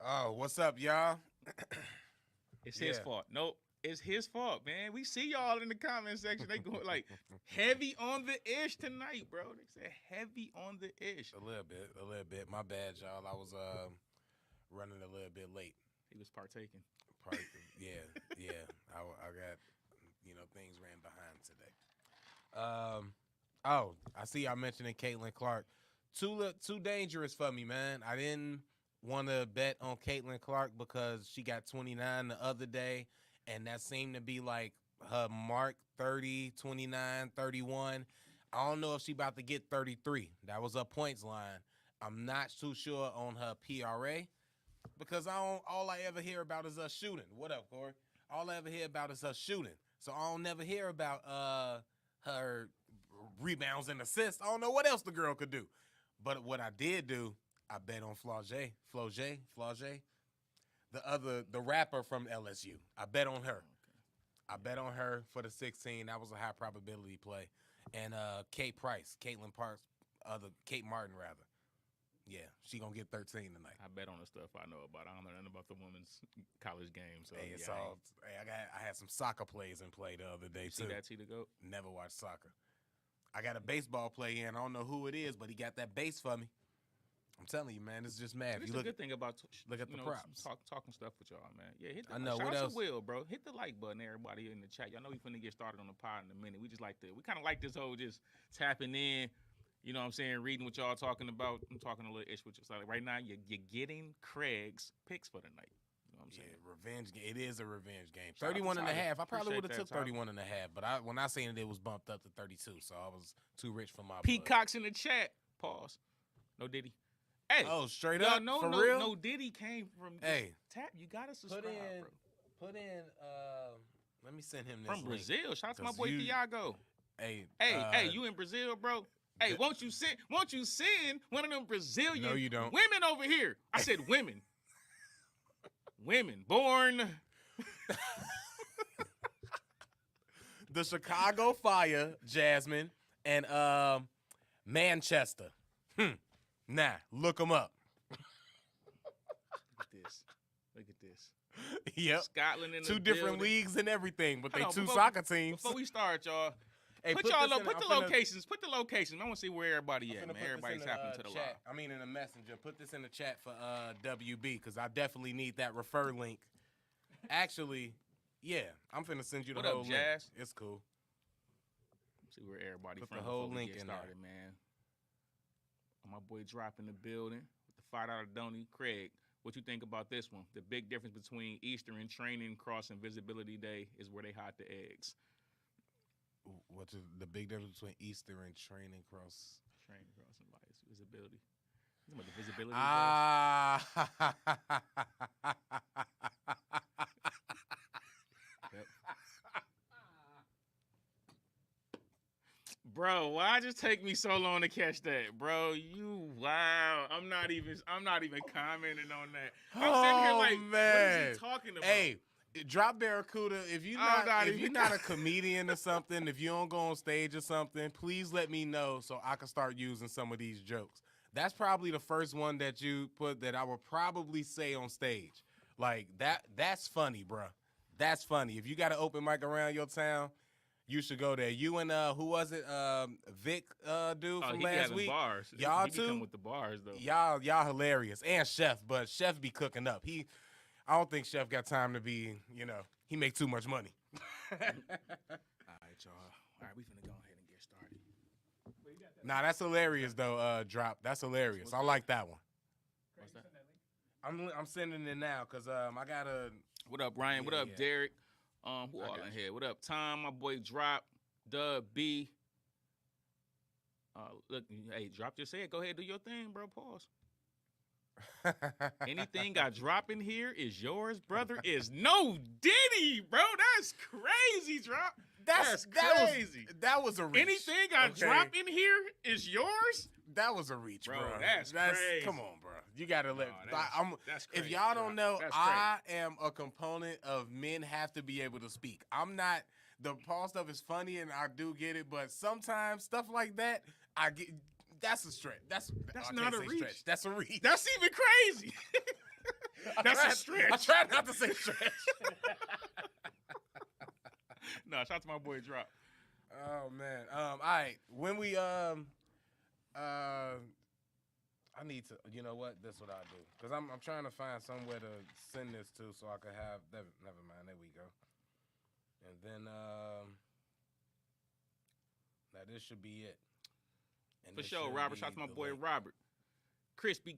Oh, what's up, y'all? It's his Yeah. fault. Nope. It's his fault, man. We see y'all in the comment section. They going like heavy on the ish tonight, bro. They said heavy on the ish. A little bit. My bad, y'all. I was running a little bit late. He was partaking. Yeah. I got things ran behind today. I see y'all mentioning Caitlin Clark. Too dangerous for me, man. I didn't want to bet on Caitlin Clark because she got 29 the other day, and that seemed to be like her mark, 30, 29, 31. I don't know if she about to get 33. That was her points line. I'm not too sure on her PRA because all I ever hear about is her shooting. What up, Corey? All I ever hear about is her shooting. So I don't never hear about her rebounds and assists. I don't know what else the girl could do. But what I did do, I bet on Flau'jae, the rapper from LSU. I bet on her. I bet on her for the 16. That was a high probability play. And Kate Martin rather. Yeah, she gonna get 13 tonight. I bet on the stuff I know about. I don't know nothing about the women's college game. So Hey, it's yeah, all. Hey, I had some soccer plays in play the other day too. see that T to go. Never watched soccer. I got a baseball play in. I don't know who it is, but he got that base for me. I'm telling you, man, it's just mad. It's a good thing about look at the props. Talking stuff with y'all, man. Yeah, hit the I know, shout what out else? to Will, bro. Hit the like button, everybody in the chat. Y'all know we finna get started on the pod in a minute. We kind of like this whole just tapping in. You know what I'm saying? Reading what y'all talking about. I'm talking a little ish with you. So like right now, you're getting Craig's picks for the night. You know what I'm saying? Yeah, revenge game. It is a revenge game. Shout out to 31 and a Tyler. half. I probably Appreciate would have that, took Tyler. 31 and a half, but when I seen it was bumped up to 32, so I was too rich for my blood. Peacocks in the chat. Pause. No Diddy. Hey. Oh, straight y'all up? know For no, real? No Diddy came from Hey. tap. You gotta subscribe, bro. Put in, let me send him this From link. Brazil. Shout out to my 'Cause boy you- Thiago. Hey, You in Brazil, bro? Hey, won't you send one of them Brazilian No, you don't. women over here? I said women. Women born. the Chicago Fire, Jasmine, and Manchester. Nah, look them up. Look at this. Yep. Scotland in the Two different building. leagues and everything, but they Hold on, two before- soccer teams. Before we start, y'all. Hey, Put this the in- I'm finna- locations. Put the locations. I want to see where everybody I'm at, finna man. put this Everybody's in happening to the chat. live. I mean, in the messenger. Put this in the chat for WB because I definitely need that refer link. Actually, yeah, I'm finna send you the What up, whole link. Jazz? It's cool. See where everybody Put from the whole before we link get in there. started, man. My boy Drop in the building with the $5 donny. Craig, what you think about this one? The big difference between Easter and training cross and visibility day is where they hide the eggs. What's the big difference between Easter and training cross? Training cross and visibility. You talking about the visibility day? Yep. Bro, why just take me so long to catch that, bro? Wow. I'm not even commenting on that. I'm sitting here like, what is he talking about? Hey, drop Barracuda. If you're not a comedian or something, if you don't go on stage or something, please let me know so I can start using some of these jokes. That's probably the first one that you put that I would probably say on stage. Like that's funny, bro. That's funny. If you got an open mic around your town, you should go there. You and who was it? Vic dude from last week. Bars. Y'all he too. Come with the bars though. Y'all hilarious. And Chef, but Chef be cooking up. I don't think Chef got time to be, he make too much money. All right, y'all. All right, we finna go ahead and get started. Nah, that's hilarious though, Drop. That's hilarious. I like that one. What's that? I'm sending it now because I gotta. What up, Ryan? What up, Yeah. Derek? Who all in here? What up, Tom? My boy Drop, Dub B. Look, hey, Drop just said, go ahead, do your thing, bro. Pause. Anything I drop in here is yours, brother. Is no Diddy, bro. That's crazy, Drop. That's crazy. That was a reach. Anything I drop in here is yours. That was a reach, bro. That's crazy. Come on, bro. You gotta let. That's if crazy, y'all don't know, that's I am a component of men have to be able to speak. I'm not. The Paul stuff is funny and I do get it, but sometimes stuff like that, I get. That's a stretch. That's not a reach. Stretch. That's a reach. That's even crazy. That's a stretch. I tried not to say stretch. No, shout out to my boy Drop. Oh man. All right. When we I need to. You know what? That's what I'll do. Cause I'm trying to find somewhere to send this to so I can have. Never mind. There we go. And then now this should be it. And For this sure, should Robert. be Shout out to my the boy link. Robert. Crispy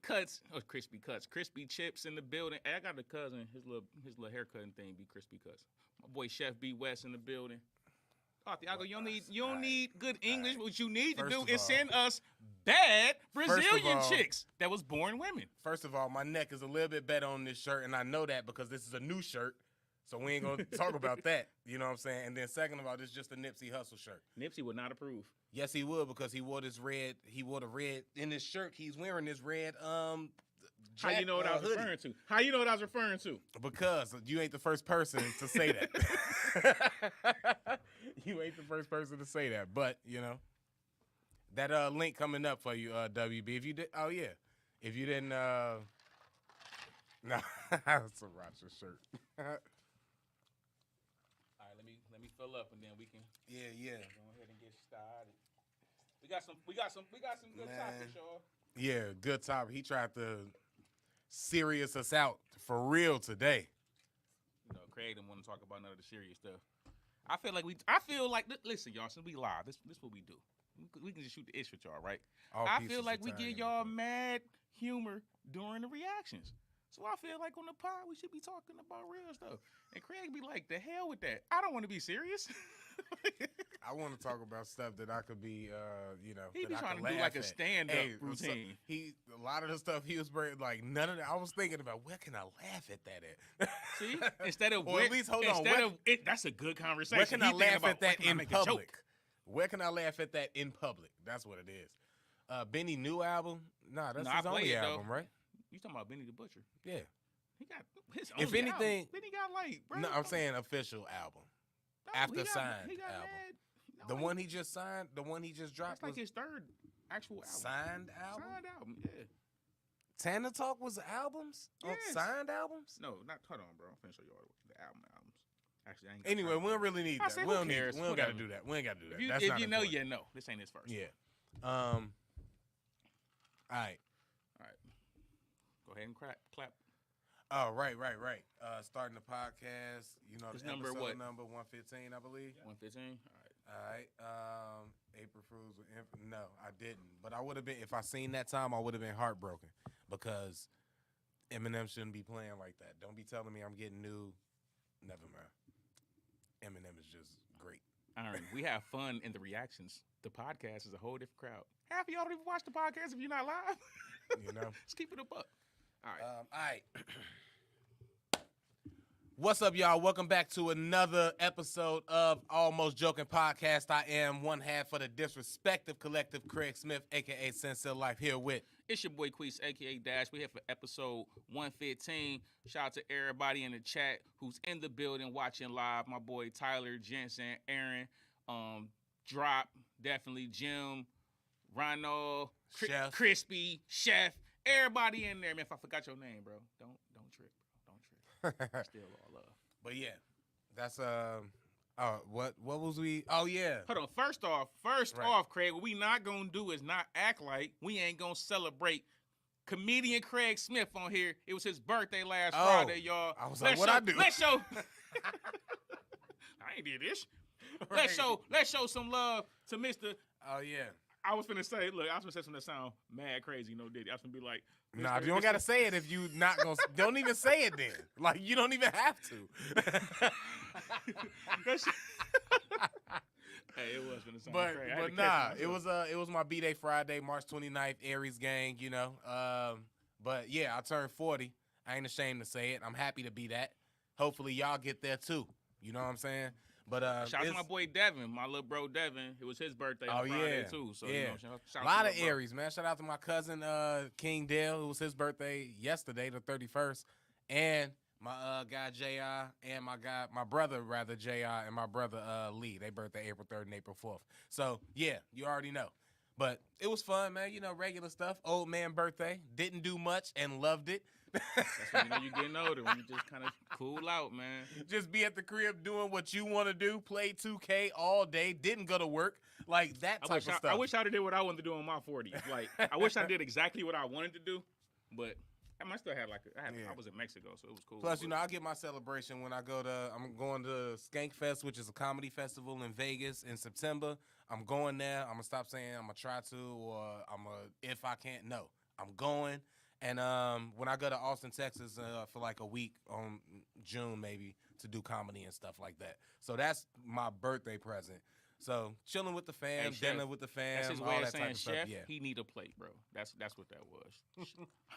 chips in the building. Hey, I got a cousin. His little haircutting thing be crispy cuts. My boy Chef B West in the building. Oh, Thiago, you don't need good English. Right. What you need to First do of is all- send us bad Brazilian all- chicks that was born women. First of all, my neck is a little bit better on this shirt, and I know that because this is a new shirt. So we ain't gonna talk about that. You know what I'm saying? And then second of all, this is just a Nipsey Hussle shirt. Nipsey would not approve. Yes, he would because he wore this red. He wore the red in his shirt. He's wearing this red How you know what I was hoodie. referring to? How you know what I was referring to? Because you ain't the first person to say that. You ain't the first person to say that. But you know that link coming up for you, WB. If you did, oh yeah. If you didn't, no, it's a Roger shirt. All right, let me fill up and then we can Yeah. go ahead and get started. We got some good Man. topics, y'all. Yeah, good topic. He tried to serious us out for real today. You know, Craig didn't want to talk about none of the serious stuff. I feel like listen, y'all, since we live, this what we do. We can just shoot the ish with y'all, right? All I pieces feel like of we time give in y'all the- mad humor during the reactions. So I feel like on the pod, we should be talking about real stuff. And Craig be like, the hell with that. I don't want to be serious. I want to talk about stuff that I could be, you know, He that be I trying could to do laugh like a at. stand-up Hey, routine. A lot of the stuff he was bringing, like none of that. I was thinking about where can I laugh at that at? See? Instead of Or at least hold on. instead of it, that's a good conversation. Where can He I thinking laugh about, at that where can I in make a joke? public? Where can I laugh at that in public? That's what it is. Benny new album? Nah, that's No, I his play only it, though. album, right? You talking about Benny the Butcher? Yeah. He got his If only anything- album. Benny got like, bro, No, I'm saying official album. no, after he got- signed he got album. mad- no, The he- one he just signed, the one he just dropped That's like was his third actual album. signed album. Signed album, yeah. Tana Talk was albums? On Yes. signed albums? No, not hold on, bro. I'm finna show you all the albums. Actually, I ain't got Anyway, time we don't for it. really need I that. said, We who don't need. cares? We don't got to Whatever. do that. We ain't got to do that. If you, That's if not you know, important. you know. This ain't his first. Yeah. All right. All right. Go ahead and clap. Oh, right. Starting the podcast. You know, It's the number episode what? number 115, I believe. 115. All right. All right. April Fools with no, I didn't. But I would have been if I seen that time. I would have been heartbroken because Eminem shouldn't be playing like that. Don't be telling me I'm getting new. Never mind. Eminem is just great. Aaron, we have fun in the reactions. The podcast is a whole different crowd. Half of y'all don't even watch the podcast if you're not live. You know. Let's keep it a buck. All right. All right. What's up, y'all? Welcome back to another episode of Almost Joking Podcast. I am one half of the Disrespective Collective, Craig Smith, a.k.a. Sensei Life, here with. It's your boy Queese, a.k.a. Dash. We're here for episode 115. Shout out to everybody in the chat who's in the building watching live. My boy Tyler, Jensen, Aaron, Drop, definitely Jim, Ronald, Chef. Crispy, Chef. Everybody in there, man. If I forgot your name, bro, don't trip, bro. Don't trip. Still all love. But yeah, that's what was we? Oh yeah, Hold on. First Right. off, Craig, what we not gonna do is not act like we ain't gonna celebrate comedian Craig Smith on here. It was his birthday last Friday, y'all. I was like, what I do? Let's show. I ain't did this. Right. Let's show some love to Mr. Oh yeah. I was finna say, look, I was finna say something that sound mad crazy, no Diddy. I was finna be like, Nah, Mr. you don't gotta say it if you not gonna. Don't even say it then. Like you don't even have to. That shit- Hey, it was finna sound But crazy. I had to catch nah, myself. it was my B-Day Friday, March 29th, Aries gang, you know. But yeah, I turned 40. I ain't ashamed to say it. I'm happy to be that. Hopefully y'all get there too. You know what I'm saying? But Shout out to my boy Devin, my little bro Devin. It was his birthday on Friday too. So yeah. you know, shout A out lot to of my bro. Aries, man. Shout out to my cousin King Dale, who was his birthday yesterday, the 31st, and my guy JR and my brother JR and my brother Lee. They birthday April 3rd and April 4th. So yeah, you already know. But it was fun, man. You know, regular stuff. Old man birthday. Didn't do much and loved it. That's when you know you're getting older, when you just kind of cool out, man. Just be at the crib doing what you want to do, play 2K all day, didn't go to work, like that type of stuff. I wish I did what I wanted to do in my 40s. Like, I wish I did exactly what I wanted to do, but I might still have I was in Mexico, so it was cool. Plus, I'll get my celebration when I'm going to Skank Fest, which is a comedy festival in Vegas in September. I'm going there. I'm gonna stop saying I'm gonna try to, or if I can't, no, I'm going. And when I go to Austin, Texas, for like a week on June maybe to do comedy and stuff like that. So that's my birthday present. So chilling with the fam, dinner with the fam, that's his all way of that saying, type of stuff. Chef, Yeah. he need a plate, bro. That's what that was.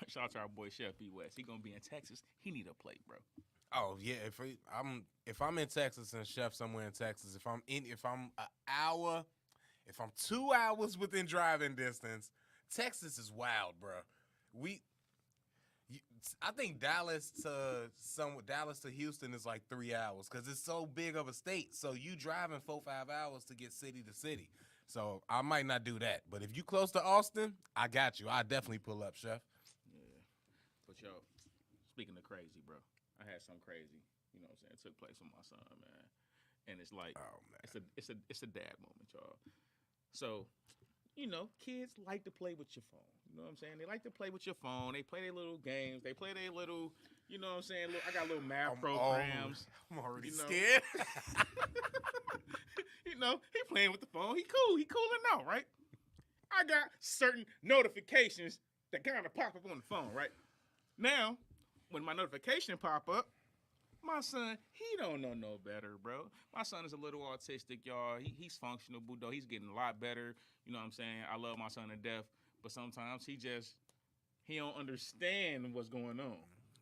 Shout out to our boy Chef B West. He gonna be in Texas. He need a plate, bro. Oh yeah, if I'm in Texas and Chef somewhere in Texas, if I'm 2 hours within driving distance, Texas is wild, bro. I think Dallas to Houston is like 3 hours because it's so big of a state. So you driving 4-5 hours to get city to city. So I might not do that. But if you close to Austin, I got you. I definitely pull up, Chef. Yeah. But yo, speaking of crazy, bro, I had something crazy. You know what I'm saying? It took place with my son, man. And it's like, oh, man. It's a dad moment, y'all. So, kids like to play with your phone. You know what I'm saying? They like to play with your phone. They play their little games. They play their little, you know what I'm saying? I got little math programs. I'm already scared. He playing with the phone. He cool. He cooling out, right? I got certain notifications that kind of pop up on the phone, right? Now, when my notification pop up, my son, he don't know no better, bro. My son is a little autistic, y'all. He's functional, though. He's getting a lot better. You know what I'm saying? I love my son to death. But sometimes he don't understand what's going on.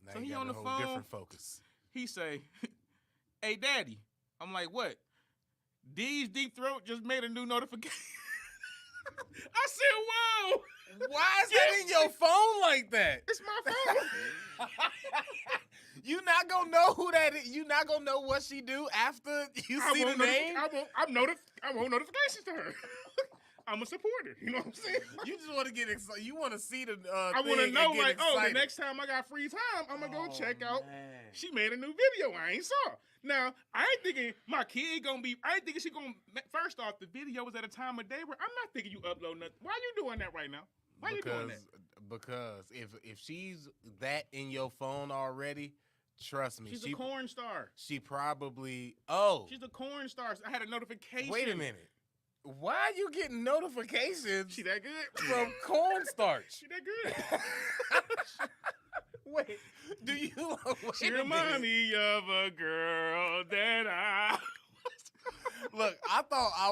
Now so he on the whole phone. Different focus. He say, "Hey, Daddy." I'm like, "What?" D's Deep Throat just made a new notification. I said, "Whoa." Why is that in your phone like that? It's my phone. You not gonna know who that is. You not gonna know what she do after you see the name. I want notifications to her. I'm a supporter. You know what I'm saying? You just want to get excited. You want to see the. I want to know, like, the next time I got free time, I'm gonna go check out. Man. She made a new video I ain't saw. Now I ain't thinking my kid gonna be. I ain't thinking she gonna. First off, the video was at a time of day where I'm not thinking you upload nothing. Why you doing that right now? Why you doing that? Because if she's that in your phone already, trust me, she's a corn star. She probably. She's a corn star. I had a notification. Wait a minute. Why are you getting notifications? She that good? From cornstarch. She that good? Wait, do you? She remind me of a girl that I. Look, I thought I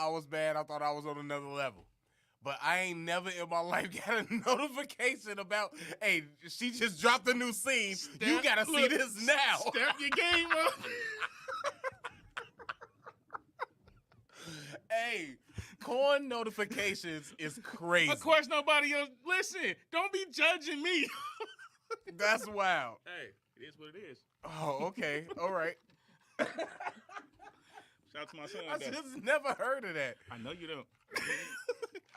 was bad. I thought I was on another level. But I ain't never in my life got a notification about, hey, she just dropped a new scene. You gotta see this now. Step your game up. Hey, corn notifications is crazy. Of course, nobody else. Listen, don't be judging me. That's wild. Hey, it is what it is. Oh, okay. All right. Shout out to my son. I just never heard of that. I know you don't.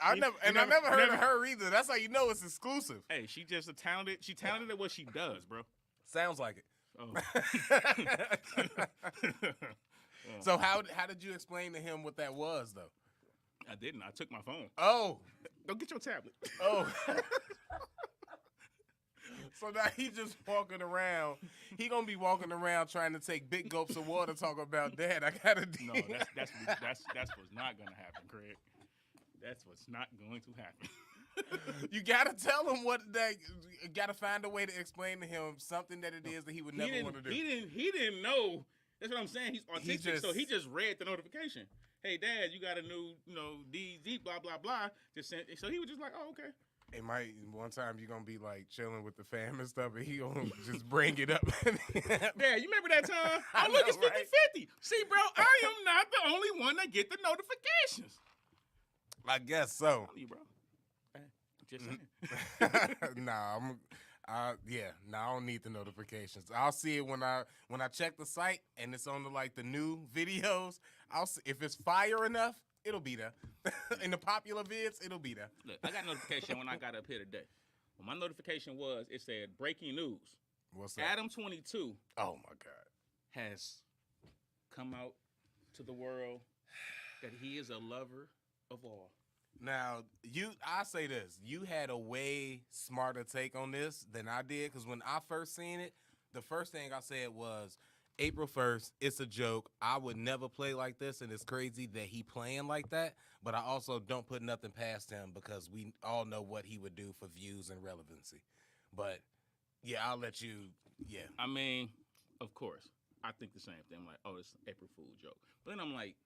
I never heard of her either. That's how you know it's exclusive. Hey, she just talented. She talented at what she does, bro. Sounds like it. Oh. So how did you explain to him what that was, though? I didn't. I took my phone. Oh. Go get your tablet. Oh. So now he's just walking around. He gonna be walking around trying to take big gulps of water, talk about, Dad, I gotta do. No, that's what's not gonna happen, Craig. That's what's not going to happen. You gotta tell him what that. Gotta find a way to explain to him something that it is that he would never want to do. He didn't know. That's what I'm saying. He's autistic, so he just read the notification. Hey, Dad, you got a new, DZ, blah blah blah. So he was just like, oh, okay. It might one time you're gonna be like chilling with the fam and stuff, and he gonna just bring it up. Dad, you remember that time? Oh, look, it's 50-50. Right? See, bro, I am not the only one that get the notifications. I guess so. You, bro. Just saying. I don't need the notifications. I'll see it when I check the site and it's on the new videos. I'll see if it's fire enough, it'll be there. In the popular vids, it'll be there. Look, I got a notification when I got up here today. Well, my notification was, it said breaking news. What's that? Adam 22 Oh my God. has come out to the world that he is a lover of all. Now, I say this, you had a way smarter take on this than I did, because when I first seen it, the first thing I said was, April 1st, it's a joke. I would never play like this, and it's crazy that he playing like that, but I also don't put nothing past him because we all know what he would do for views and relevancy. But, yeah, I'll let you, yeah. I mean, of course, I think the same thing. I'm like, oh, it's an April Fool joke. But then I'm like,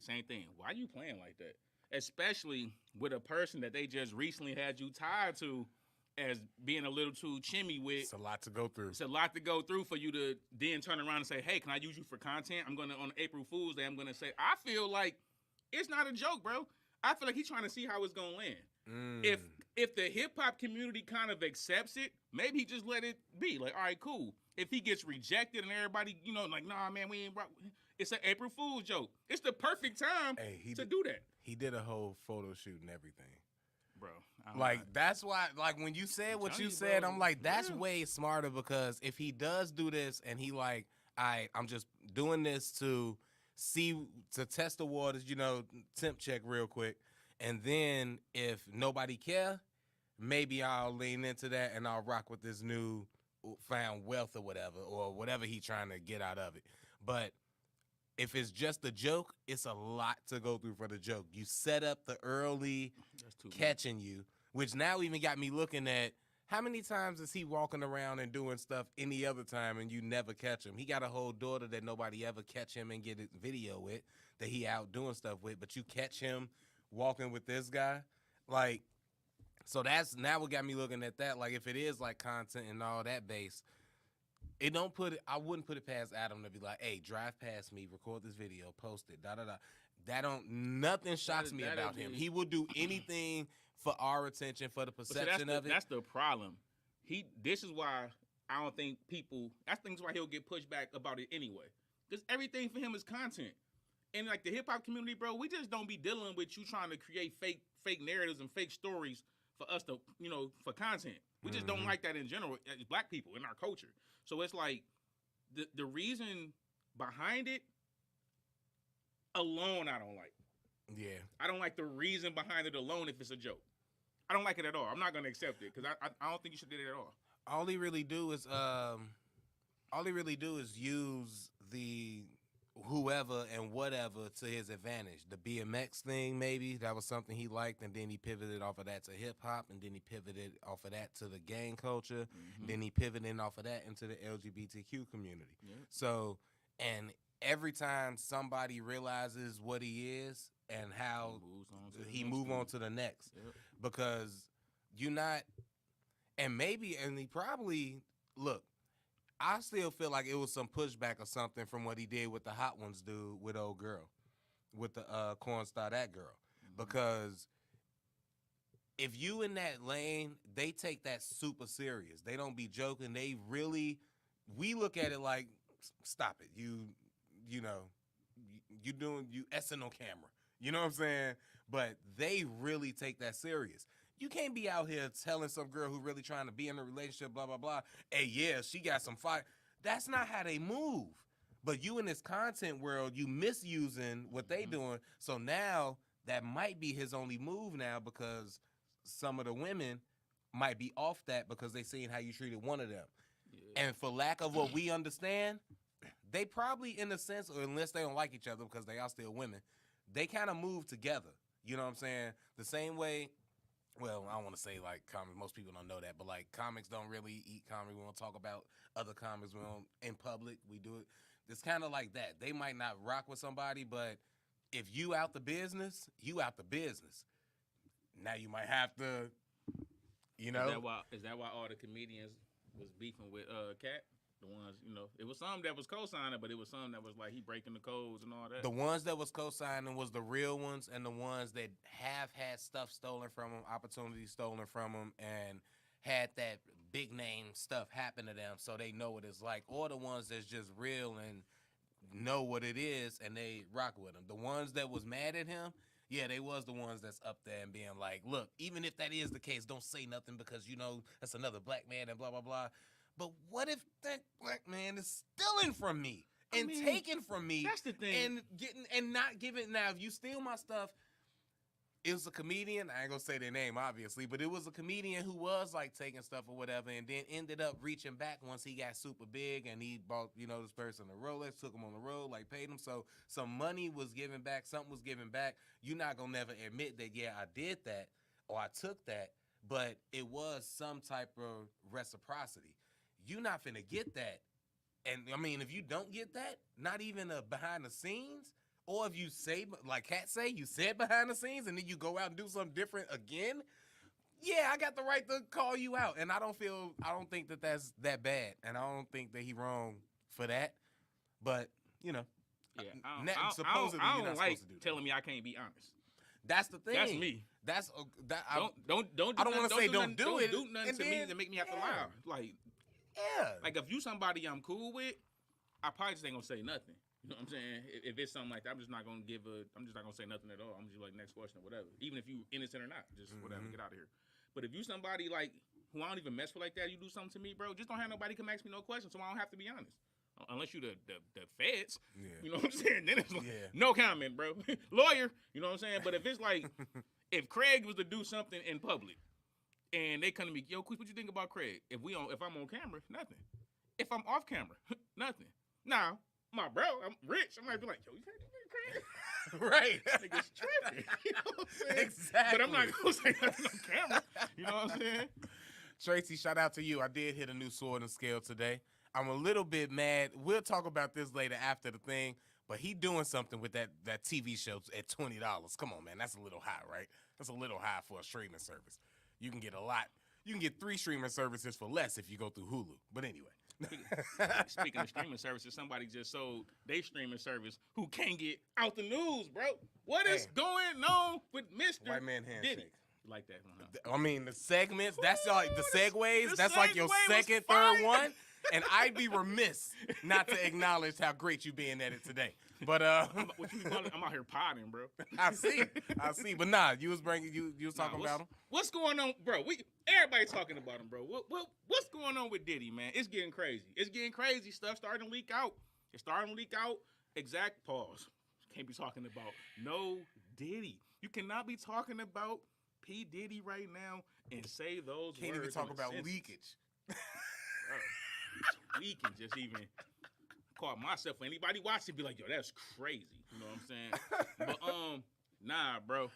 same thing. Why are you playing like that? Especially with a person that they just recently had you tied to as being a little too chimmy with. It's a lot to go through. It's a lot to go through for you to then turn around and say, hey, can I use you for content? I'm going to, on April Fool's Day, I'm going to say, I feel like it's not a joke, bro. I feel like he's trying to see how it's going to land. If the hip-hop community kind of accepts it, maybe he just let it be. Like, all right, cool. If he gets rejected and everybody, like, nah, man, we ain't rock. It's an April Fool's joke. It's the perfect time to do that. He did a whole photo shoot and everything. Bro. That's why, when you said what you said, I'm like, that's way smarter, because if he does do this and he like, I'm just doing this to test the waters, temp check real quick. And then if nobody care, maybe I'll lean into that and I'll rock with this new found wealth or whatever he trying to get out of it. But if it's just a joke, it's a lot to go through for the joke. You set up the early catching you, which now even got me looking at how many times is he walking around and doing stuff any other time and you never catch him. He got a whole daughter that nobody ever catch him and get a video with, that he out doing stuff with, but you catch him walking with this guy. So that's now what got me looking at that. Like, if it is like content and all that base, I wouldn't put it past Adam to be like, hey, drive past me, record this video, post it, nothing shocks me about him. He will do anything for our attention, for the perception of it. That's the problem. This is why I don't think that's why he'll get pushed back about it anyway. Because everything for him is content. And like the hip hop community, bro, we just don't be dealing with you trying to create fake narratives and fake stories for us to, for content. We just don't like that in general as black people in our culture. So it's like the reason behind it alone I don't like. Yeah. I don't like the reason behind it alone if it's a joke. I don't like it at all. I'm not going to accept it because I don't think you should do it at all. All he really do is use the whoever and whatever to his advantage. The BMX thing, maybe that was something he liked, and then he pivoted off of that to hip hop, and then he pivoted off of that to the gang culture, then he pivoted off of that into the LGBTQ community. So, and every time somebody realizes what he is and how he move on to the next, because you're not, and he probably look. I still feel like it was some pushback or something from what he did with the Hot Ones dude with old girl, with the corn star that girl. Because if you in that lane, they take that super serious. They don't be joking. We look at it like, stop it. You essing on camera. You know what I'm saying? But they really take that serious. You can't be out here telling some girl who really trying to be in a relationship, blah, blah, blah, hey, yeah, she got some fire. That's not how they move. But you in this content world, you misusing what they doing. So now that might be his only move now, because some of the women might be off that because they seen how you treated one of them. Yeah. And for lack of what we understand, they probably, in a sense, or unless they don't like each other because they are still women, they kind of move together. You know what I'm saying? The same way. Well, I don't want to say like comics. Most people don't know that, but like comics don't really eat comics. We don't talk about other comics. We don't in public. We do it. It's kind of like that. They might not rock with somebody, but if you out the business, you out the business. Now you might have to, Is that why all the comedians was beefing with Cat? The ones, it was some that was co-signing, but it was some that was like he breaking the codes and all that. The ones that was co-signing was the real ones, and the ones that have had stuff stolen from them, opportunities stolen from them, and had that big name stuff happen to them, so they know what it's like. Or the ones that's just real and know what it is, and they rock with him. The ones that was mad at him, Yeah, they was the ones that's up there and being like, look, even if that is the case, don't say nothing because you know that's another black man and blah blah blah. But what if that black man is stealing from me and taking from me That's the thing. and getting and not giving? Now, if you steal my stuff, it was a comedian. I ain't gonna say their name, obviously, but it was a comedian who was like taking stuff or whatever, and then ended up reaching back once he got super big and he bought, you know, this person a Rolex, took him on the road, like paid him. So some money was given back, something was given back. You're not gonna never admit that, yeah, I did that or I took that, but it was some type of reciprocity. You're not finna get that. And I mean, if you don't get that, not even a behind the scenes. Or if you say, like Kat say, you said behind the scenes and then you go out and do something different again, yeah, I got the right to call you out. And I don't think that that's that bad. And I don't think that he wrong for that. But, you know, supposedly you're not supposed to do that. Telling me I can't be honest. That's the thing. That's me. Don't I don't want to say don't do it. Don't do nothing to me to make me have to lie. Like, like if you somebody I'm cool with, I probably just ain't gonna say nothing. You know what I'm saying? If it's something like that, I'm just not gonna say nothing at all. I'm just like, next question or whatever. Even if you innocent or not, just whatever, get out of here. But if you somebody like who I don't even mess with like that, you do something to me, bro, just don't have nobody come ask me no questions, so I don't have to be honest. Unless you the feds, you know what I'm saying? Then it's like, no comment, bro. Lawyer, you know what I'm saying? But if it's like, if Craig was to do something in public, and they come to me, yo, Queef, what you think about Craig? If I'm on camera, nothing. If I'm off camera, nothing. Now, my bro, I'm rich. I might be like, yo, you heard that Craig? Right. Nigga's tripping. You know what I'm saying? Exactly. But I'm not going to say nothing on camera. You know what I'm saying? Tracy, shout out to you. I did hit a new sword and scale today. I'm a little bit mad. We'll talk about this later after the thing, but he doing something with that TV show at $20. Come on, man. That's a little high, right? That's a little high for a streaming service. You can get a lot. You can get 3 streaming services for less if you go through Hulu. But anyway. Speaking of streaming services, somebody just sold their streaming service who can't get out the news, bro. What is going on with Mr. White man handshake? Diddy? You like that one, huh? I mean, the segments, that's like the segues. The That's like your second, fire. third one. And I'd be remiss not to acknowledge how great you being at it today. But what you calling? I'm out here potting, bro. I see. But nah, you was talking about him. What's going on, bro? Everybody talking about him, bro. What's going on with Diddy, man? It's getting crazy. It's getting crazy. Stuff starting to leak out. It's starting to leak out. Exact pause. Can't be talking about no Diddy. You cannot be talking about P. Diddy right now and say those Can't words. even talk about sentence. leakage. Leaking, just even call myself for anybody watching, be like, yo, that's crazy. You know what I'm saying? But nah, bro.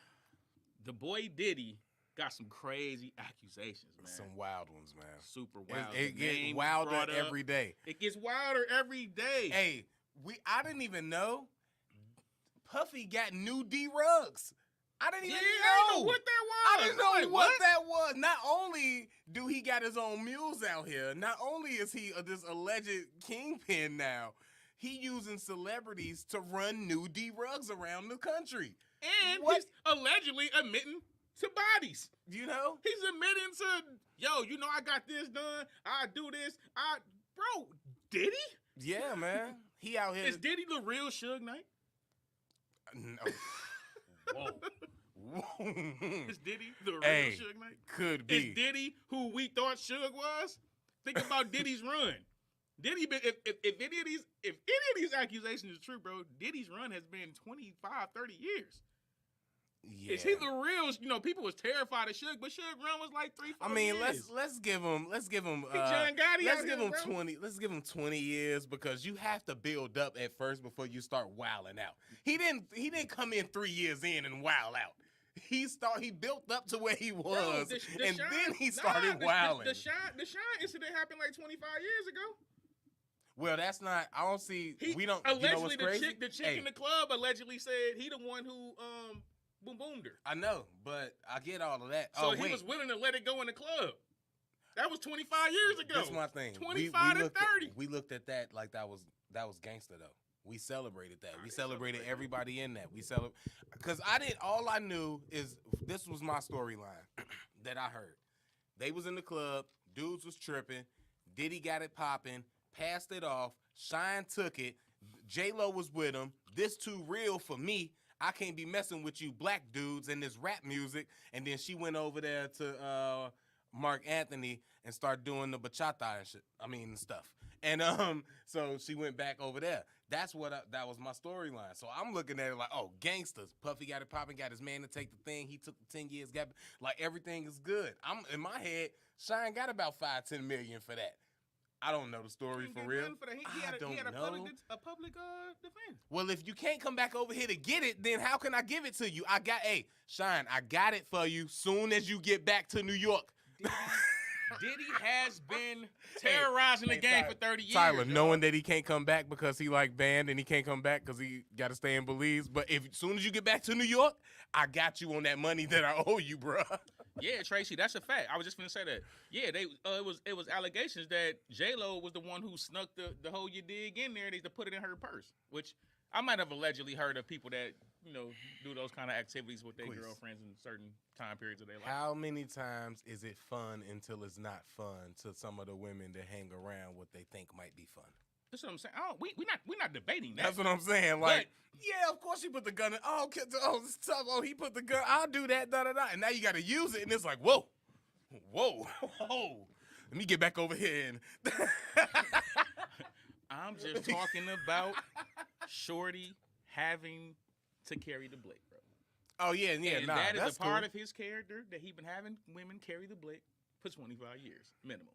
The boy Diddy got some crazy accusations, man. Some wild ones, man. Super wild. It gets wilder every day. It gets wilder every day. Hey, I didn't even know Puffy got new D-Rugs. I didn't even know. I didn't know what that was. I didn't know what that was. Not only do he got his own mules out here, not only is he this alleged kingpin now, he using celebrities to run new D-Rugs around the country. And he's allegedly admitting to bodies. You know? He's admitting to, yo, you know I got this done. I do this. Bro, Diddy? Yeah, man. He out here. Is Diddy the real Suge Knight? No. Whoa. Is Diddy the real Suge Knight? Could be. Is Diddy who we thought Suge was? Think about Diddy's run. Diddy been, if any of these accusations is true, bro, Diddy's run has been 25, 30 years. Yeah. Is he the real? You know, people was terrified of Suge, but Suge run was like 3-4 years. let's give him John Gotti let's give him 20. Let's give him 20 years because you have to build up at first before you start wilding out. He didn't come in 3 years in and wild out. He built up to where he was, and then he started wilding. The Shine incident happened like 25 years ago. Well, that's not. I don't see. Allegedly, you know what's crazy? The chick in the club allegedly said he the one who boomed her. I know, but I get all of that. So he was willing to let it go in the club. That was 25 years ago. That's my thing. 25 to 30. We looked at that like that was gangster though. We celebrated that. We celebrated everybody in that. Because all I knew is this was my storyline that I heard. They was in the club. Dudes was tripping. Diddy got it popping. Passed it off. Shine took it. J-Lo was with him. This too real for me. I can't be messing with you black dudes and this rap music. And then she went over there to Mark Anthony and started doing the bachata and shit. I mean, stuff. And so she went back over there. That's that was my storyline. So I'm looking at it like, oh, gangsters. Puffy got it popping, got his man to take the thing. He took the 10 years gap. Like, everything is good. I'm in my head, Shine got about 5-10 million for that. I don't know the story for real. For that. He had a public defense. Well, if you can't come back over here to get it, then how can I give it to you? Shine, I got it for you soon as you get back to New York. Diddy has been terrorizing the game for 30 years. Tyler, knowing that he can't come back because he banned and he can't come back because he got to stay in Belize. But as soon as you get back to New York, I got you on that money that I owe you, bro. Yeah, Tracy, that's a fact. I was just gonna say that. Yeah, it was allegations that J-Lo was the one who snuck the whole you dig in there. They to put it in her purse, which I might have allegedly heard of people that do those kind of activities with their girlfriends in certain time periods of their life. How many times is it fun until it's not fun to some of the women that hang around what they think might be fun? That's what I'm saying. We're not debating that. That's what I'm saying. Like, yeah, of course he put the gun in. Oh, it's tough. Oh, he put the gun. I'll do that. Da da da. And now you got to use it, and it's like, whoa. Let me get back over here and. I'm just talking about Shorty having to carry the blick, bro. Oh yeah. And that is a part of his character that he been having women carry the blick for 25 years minimum.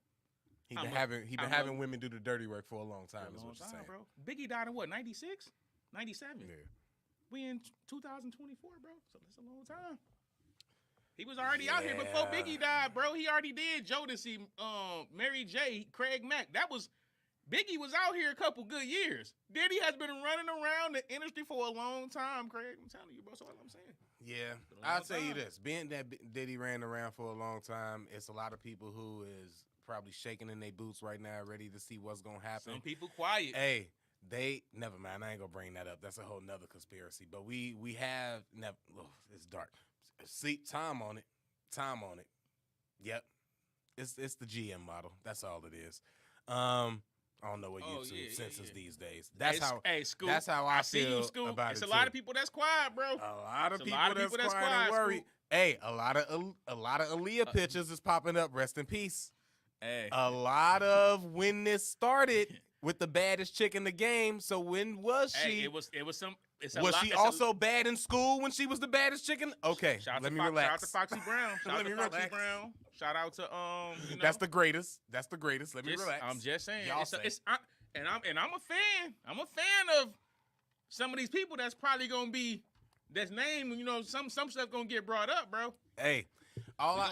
He been having women do the dirty work for a long time. Is what you're saying, bro. Biggie died in what, 96, 97? Yeah. We in 2024, bro. So that's a long time. He was already out here before Biggie died, bro. He already did Jodeci, Mary J, Craig Mack. Biggie was out here a couple good years. Diddy has been running around the industry for a long time, Craig. I'm telling you, bro. That's all I'm saying. Yeah, I'll tell you this. Being that Diddy ran around for a long time, it's a lot of people who is probably shaking in their boots right now, ready to see what's going to happen. Some people quiet. Hey, never mind. I ain't going to bring that up. That's a whole nother conspiracy. But we have never. Oh, it's dark. See, time on it. Yep. It's the GM model. That's all it is. I don't know what YouTube censors these days. That's Scoop, that's how I see feel you, Scoop. about it's it. It's a lot of people that's quiet, bro. A lot of people that's quiet and worried. Hey, a lot of Aaliyah pictures is popping up. Rest in peace. Hey. A lot of when this started with the baddest chick in the game. So when was she? It was some. Was she also bad in school when she was the baddest chicken? Okay, let me relax. Shout out to Foxy Brown. Shout out to That's the greatest. Let me relax. I'm just saying. I'm a fan. I'm a fan of some of these people that's probably gonna be that's named. Some stuff gonna get brought up, bro. Hey,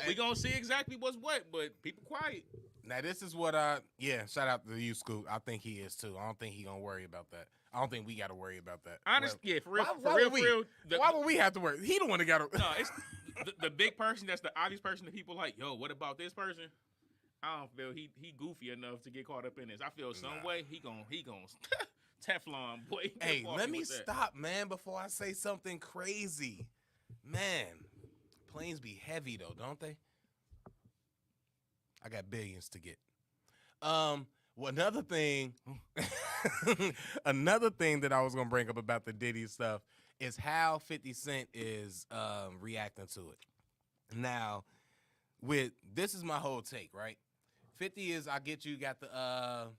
we gonna see exactly what's what, but people quiet. Now this is what shout out to you, Scoop. I think he is too. I don't think he gonna worry about that. I don't think we got to worry about that. Honestly, for real. Why would we have to worry? He the one that got to. No, it's the big person. That's the obvious person that people like. Yo, what about this person? I don't feel he goofy enough to get caught up in this. I feel some way he gon' Teflon boy. Hey, let me stop, man, before I say something crazy. Man, planes be heavy though, don't they? I got billions to get. Well, another thing that I was gonna bring up about the Diddy stuff is how 50 Cent is reacting to it. Now, this is my whole take, right? 50 is I guess you got the I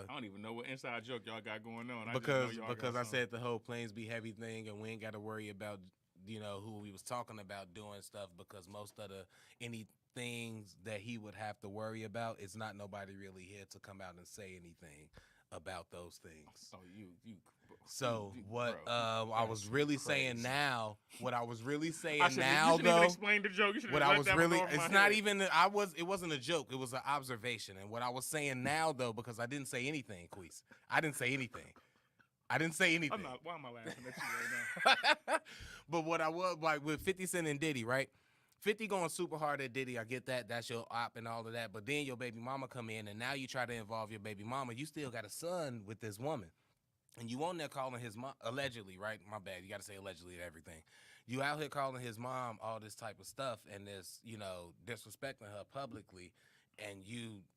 don't even know what inside joke y'all got going on. Because I said the whole planes be heavy thing and we ain't got to worry about who we was talking about doing stuff, because most of any things that he would have to worry about is not nobody really here to come out and say anything about those things. Oh, you. So what bro, I was really saying now, what I was really saying you now shouldn't though, even explain the joke. You what I was really, it's not even, it wasn't a joke. It was an observation. And what I was saying now though, because I didn't say anything, Queese. I didn't say anything. why am I laughing at you right now? But what I was like with 50 Cent and Diddy, right? 50 going super hard at Diddy. I get that. That's your op and all of that. But then your baby mama come in, and now you try to involve your baby mama. You still got a son with this woman. And you on there calling his mom, allegedly, right? My bad. You got to say allegedly to everything. You out here calling his mom all this type of stuff and this, disrespecting her publicly. And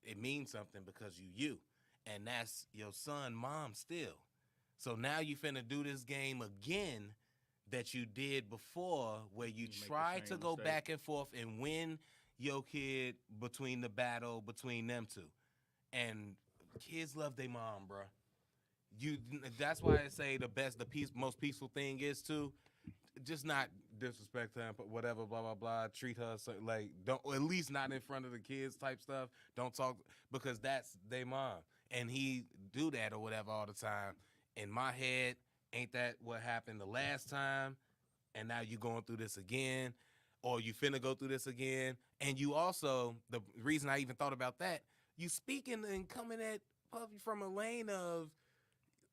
it means something because you. and that's your son, mom still. So now you finna do this game again that you did before, where you make the try same to go mistake. back and forth and win your kid between the battle between them two. And kids love their mom, bro. You that's why I say most peaceful thing is to just not disrespect her, but whatever, blah blah blah. Treat her like don't, or at least not in front of the kids type stuff. Don't talk because that's their mom, and he do that or whatever all the time. In my head, ain't that what happened the last time? And now you going through this again, or you finna go through this again. And you also, the reason I even thought about that, you speaking and coming at Puffy from a lane of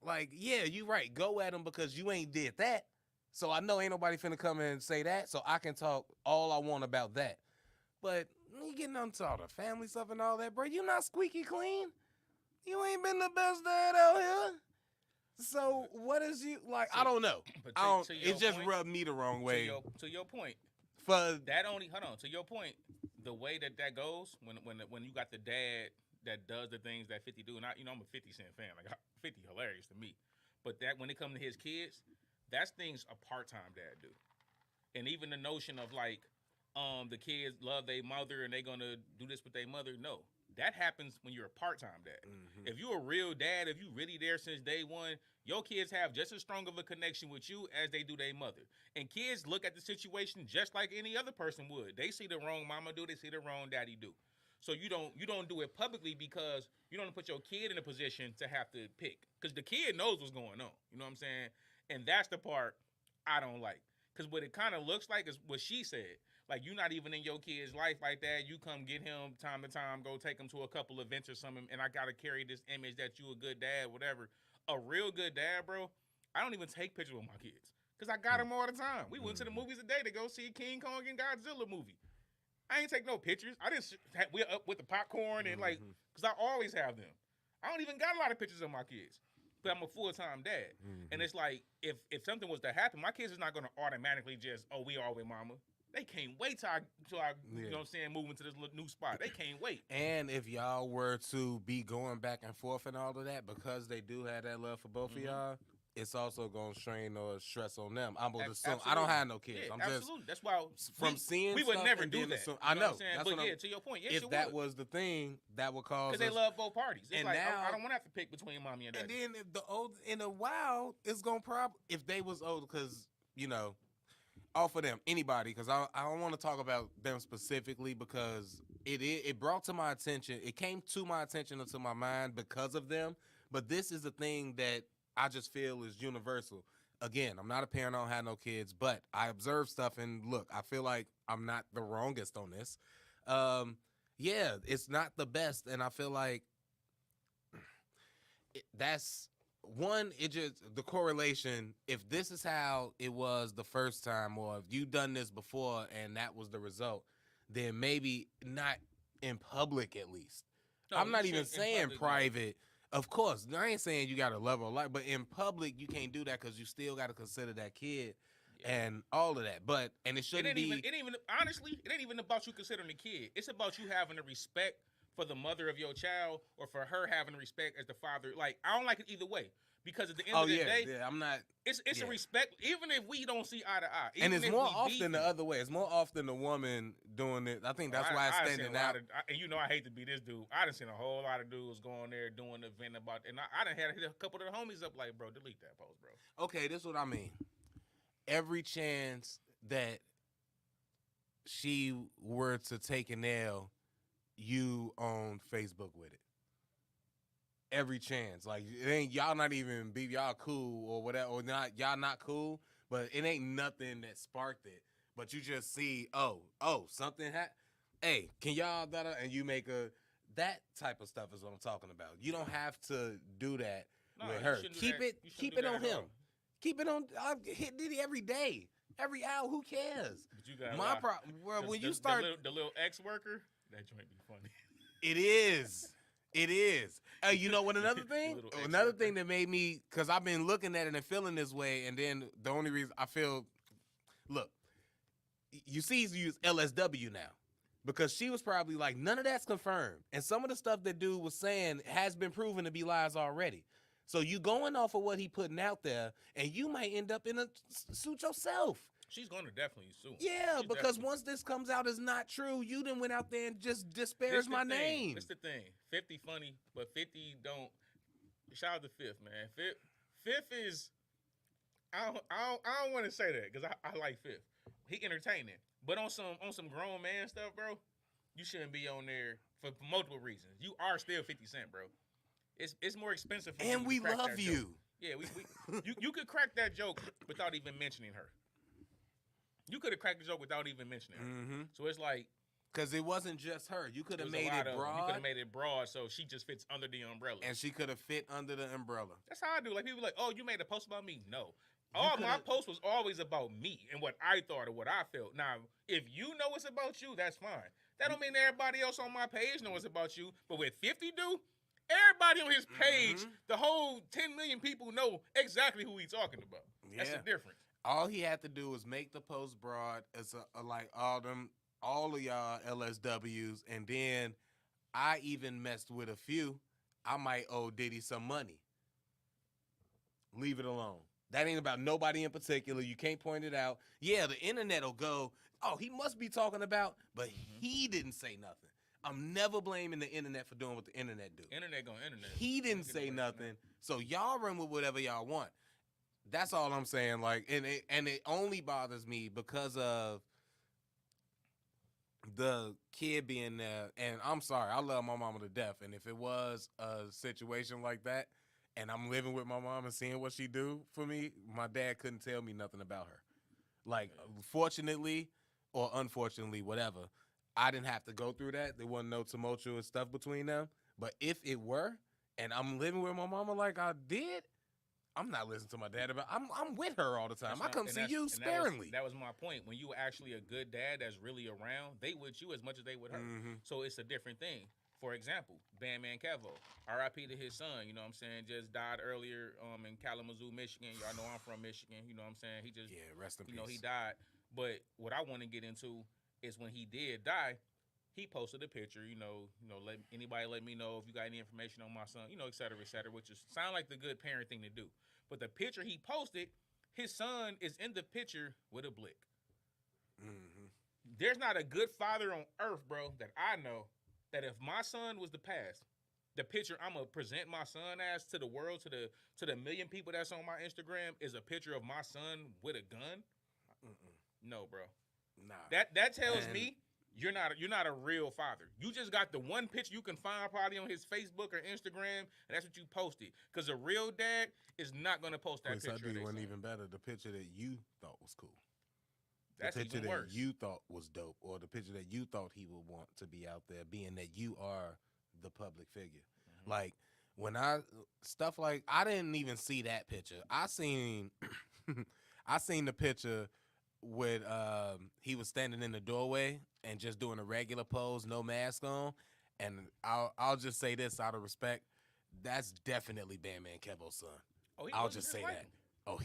like, yeah, you right. Go at him because you ain't did that. So I know ain't nobody finna come in and say that. So I can talk all I want about that. But you getting onto all the family stuff and all that, bro. You not squeaky clean. You ain't been the best dad out here. So what is you like? I don't know. But I don't. to your It just point- rubbed me the wrong way. To your point, For that only hold on. To your point, the way that goes when you got the dad that does the things that 50 do, and I'm a 50 Cent fan. Like 50 hilarious to me, but that when it comes to his kids, that's things a part-time dad do, and even the notion of like the kids love their mother and they gonna do this with their mother. No, that happens when you're a part-time dad. Mhm. If you're a real dad, if you really there since day one, your kids have just as strong of a connection with you as they do their mother. And kids look at the situation just like any other person would. They see the wrong mama do, they see the wrong daddy do. So you don't do it publicly because you don't put your kid in a position to have to pick. Because the kid knows what's going on. You know what I'm saying? And that's the part I don't like. Because what it kind of looks like is what she said. Like, you're not even in your kid's life like that. You come get him time to time, go take him to a couple events or something, and I got to carry this image that you a good dad, whatever. A real good dad, bro, I don't even take pictures with my kids because I got them all the time. We went to the movies today to go see King Kong and Godzilla movie. I ain't take no pictures. I didn't. We up with the popcorn and like, because I always have them. I don't even got a lot of pictures of my kids, but I'm a full-time dad. And it's like, if something was to happen, my kids is not going to automatically just, oh, we all with mama. They can't wait till I you know what I'm saying, move into this new spot. They can't wait. And if y'all were to be going back and forth and all of that, because they do have that love for both of y'all, it's also gonna strain or stress on them. I'm gonna assume I don't have no kids. Yeah, I'm absolutely. That's why from seeing we would stuff never and do then that. assume, You I know know. what I'm saying? That's But what yeah, to your point, yes, if you that would. was the thing, that would cause Because they love both parties. It's and like now- I don't want to have to pick between mommy and daddy. And then if the old in a while, it's gonna probably if they was old because off of them, anybody, because I don't want to talk about them specifically because it brought to my attention, it came to my attention and to my mind because of them. But this is a thing that I just feel is universal. Again, I'm not a parent, I don't have no kids, but I observe stuff and look, I feel like I'm not the wrongest on this. Yeah, it's not the best, and I feel like that's one, it just the correlation. If this is how it was the first time, or if you done this before and that was the result, then maybe not in public at least. No, I'm you not even shouldn't in saying public, no. private. Of course, I ain't saying you gotta love or like, but in public you can't do that because you still gotta consider that kid and all of that. But and it shouldn't be. It ain't even honestly, it ain't even about you considering the kid. It's about you having the respect for the mother of your child, or for her having respect as the father. Like, I don't like it either way. Because at the end of the day, I'm not. it's yeah. a respect, even if we don't see eye to eye. And even it's if more we often beefing. the other way. It's more often the woman doing it. I think that's why it's standing out. And you know, I hate to be this dude. I done seen a whole lot of dudes going there doing the event about, and I done had a couple of the homies up like, bro, delete that post, bro. Okay, this is what I mean. Every chance that she were to take an L, you on Facebook with it. Every chance, like it ain't y'all not even be y'all cool or whatever, or not y'all not cool, but it ain't nothing that sparked it. But you just see, oh, something happened. Hey, can y'all and you make that type of stuff is what I'm talking about. You don't have to do that with her. Keep it on him. Keep it on. I hit Diddy every day, every hour. Who cares? But you got my problem. Well, when you start the little ex-worker, that joint be funny. It is. It is. You know what? Another thing that made me, because I've been looking at it and feeling this way, and then the only reason I feel, look, you see, you use LSW now. Because she was probably like, none of that's confirmed. And some of the stuff that dude was saying has been proven to be lies already. So you going off of what he putting out there, and you might end up in a suit yourself. She's going to definitely sue. Yeah, She's because definitely. once this comes out as not true, you done went out there and just disparaged my name. That's the thing. 50 funny, but 50 don't. Shout out to Fifth, man. Fifth is. I don't want to say that because I like Fifth. He entertaining, but on some grown man stuff, bro. You shouldn't be on there for multiple reasons. You are still 50 Cent, bro. It's more expensive for And you we to crack love that you. Joke. Yeah, you could crack that joke without even mentioning her. You could have cracked the joke without even mentioning her. Mm-hmm. So it's like, because it wasn't just her. You could have made it broad. You could have made it broad, so she just fits under the umbrella. And she could have fit under the umbrella. That's how I do. Like people like, oh, you made a post about me? No. All my post was always about me and what I thought or what I felt. Now, if you know it's about you, that's fine. That don't mean everybody else on my page knows it's about you. But with 50 do, everybody on his page, the whole 10 million people know exactly who he's talking about. Yeah. That's the difference. All he had to do was make the post broad as like all of y'all LSWs, and then I even messed with a few. I might owe Diddy some money. Leave it alone. That ain't about nobody in particular. You can't point it out. Yeah, the internet will go, oh, he must be talking about, but he didn't say nothing. I'm never blaming the internet for doing what the internet do. Internet gonna internet. He didn't say nothing, so y'all run with whatever y'all want. That's all I'm saying. Like, and it only bothers me because of the kid being there. And I'm sorry, I love my mama to death. And if it was a situation like that, and I'm living with my mom and seeing what she do for me, my dad couldn't tell me nothing about her. Like, fortunately or unfortunately, whatever, I didn't have to go through that. There wasn't no tumultuous stuff between them. But if it were, and I'm living with my mama like I did, I'm not listening to my dad about. I'm with her all the time. I come see you sparingly. That was my point. When you were actually a good dad that's really around, they with you as much as they with her. Mm-hmm. So it's a different thing. For example, Bandman Kevo, R.I.P. to his son. You know what I'm saying? Just died earlier in Kalamazoo, Michigan. Y'all know I'm from Michigan. You know what I'm saying? He just rest in peace. You know, he died. But what I want to get into is when he did die, he posted a picture. Let anybody let me know if you got any information on my son. Et cetera, which is sound like the good parent thing to do. But the picture he posted, his son is in the picture with a blick. Mm-hmm. There's not a good father on earth, bro, that I know, that if my son was to pass, the picture I'm gonna present my son as to the world, to the million people that's on my Instagram, is a picture of my son with a gun. No, bro. Nah. That tells me you're not a real father. You just got the one picture you can find probably on his Facebook or Instagram, and that's what you posted. Because a real dad is not gonna post that picture. I do one even better. The picture that you thought was cool. That's the picture even worse. That you thought was dope, or the picture that you thought he would want to be out there, being that you are the public figure. Mm-hmm. Like when I didn't even see that picture. I seen the picture with he was standing in the doorway and just doing a regular pose, no mask on. And I'll just say this out of respect, that's definitely Bandman Kevo's son. Oh, I'll just say that. Oh,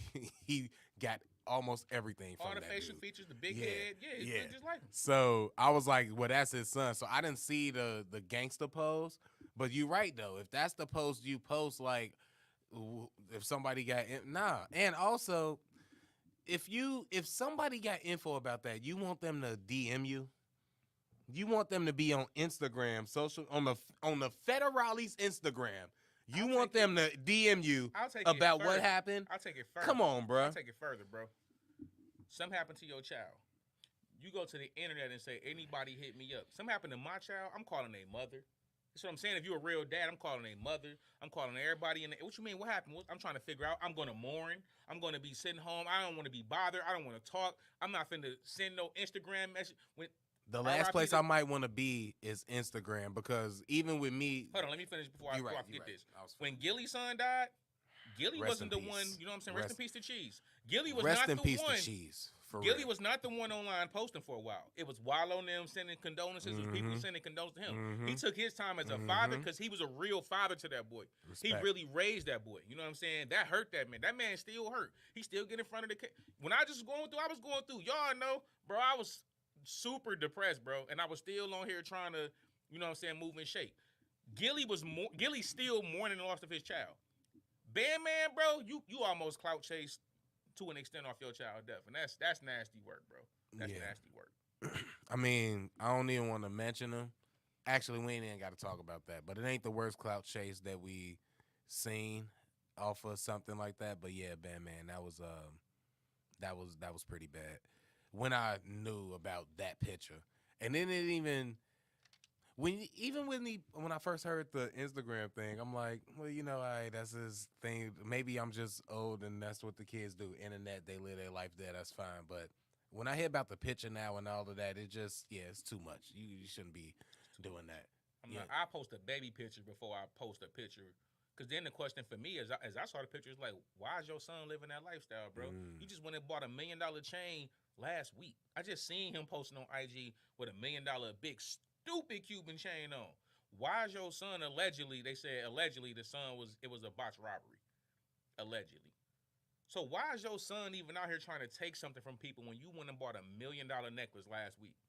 he got almost everything from all the that facial dude. Features, the big head, he's just like him. So I was like, well, that's his son. So I didn't see the gangster pose, but you're right though. If that's the post you post, like if somebody got and also if somebody got info about that, you want them to DM you. You want them to be on Instagram, on the Federale's Instagram. You want them to DM you about what happened? I'll take it further. Come on, bro. I'll take it further, bro. Something happened to your child. You go to the internet and say, anybody hit me up. Something happened to my child, I'm calling a mother. That's what I'm saying. If you're a real dad, I'm calling a mother. I'm calling everybody. What you mean? What happened? I'm trying to figure out. I'm going to mourn. I'm going to be sitting home. I don't want to be bothered. I don't want to talk. I'm not finna send no Instagram message. The last place I might want to be is Instagram, because even with me... Hold on, let me finish before I forget this. When Gilly's son died, Gilly wasn't the one, you know what I'm saying? Rest in peace to Cheese. Gilly was not the one. Rest in peace to Cheese. Gilly was not the one online posting for a while. It was Wallow and them sending condolences. It was people sending condolences to him. He took his time as a father because he was a real father to that boy. Respect. He really raised that boy. You know what I'm saying? That hurt that man. That man still hurt. He still get in front of the... When I was going through, y'all know, bro, I was super depressed, bro. And I was still on here trying to, you know what I'm saying, move and shake. Gilly's still mourning the loss of his child. Bandman, bro, you almost clout chased to an extent off your child death. And that's nasty work, bro. That's nasty work. I mean, I don't even want to mention them. Actually, we ain't even got to talk about that. But it ain't the worst clout chase that we seen off of something like that. But yeah, Bandman, that was pretty bad. When I knew about that picture, and then it even when I first heard the Instagram thing, I'm like, well, you know, all right, that's his thing. Maybe I'm just old and that's what the kids do. Internet, they live their life there. That's fine. But when I hear about the picture now and all of that, it just, it's too much. You shouldn't be doing that. I post a baby picture before I post a picture. Because then the question for me is, as I saw the picture, is like, why is your son living that lifestyle, bro? You just went and bought $1 million chain last week. I just seen him posting on IG with $1 million big stupid Cuban chain on. Why is your son allegedly, they said allegedly the son it was a botched robbery. Allegedly. So why is your son even out here trying to take something from people when you went and bought $1 million necklace last week?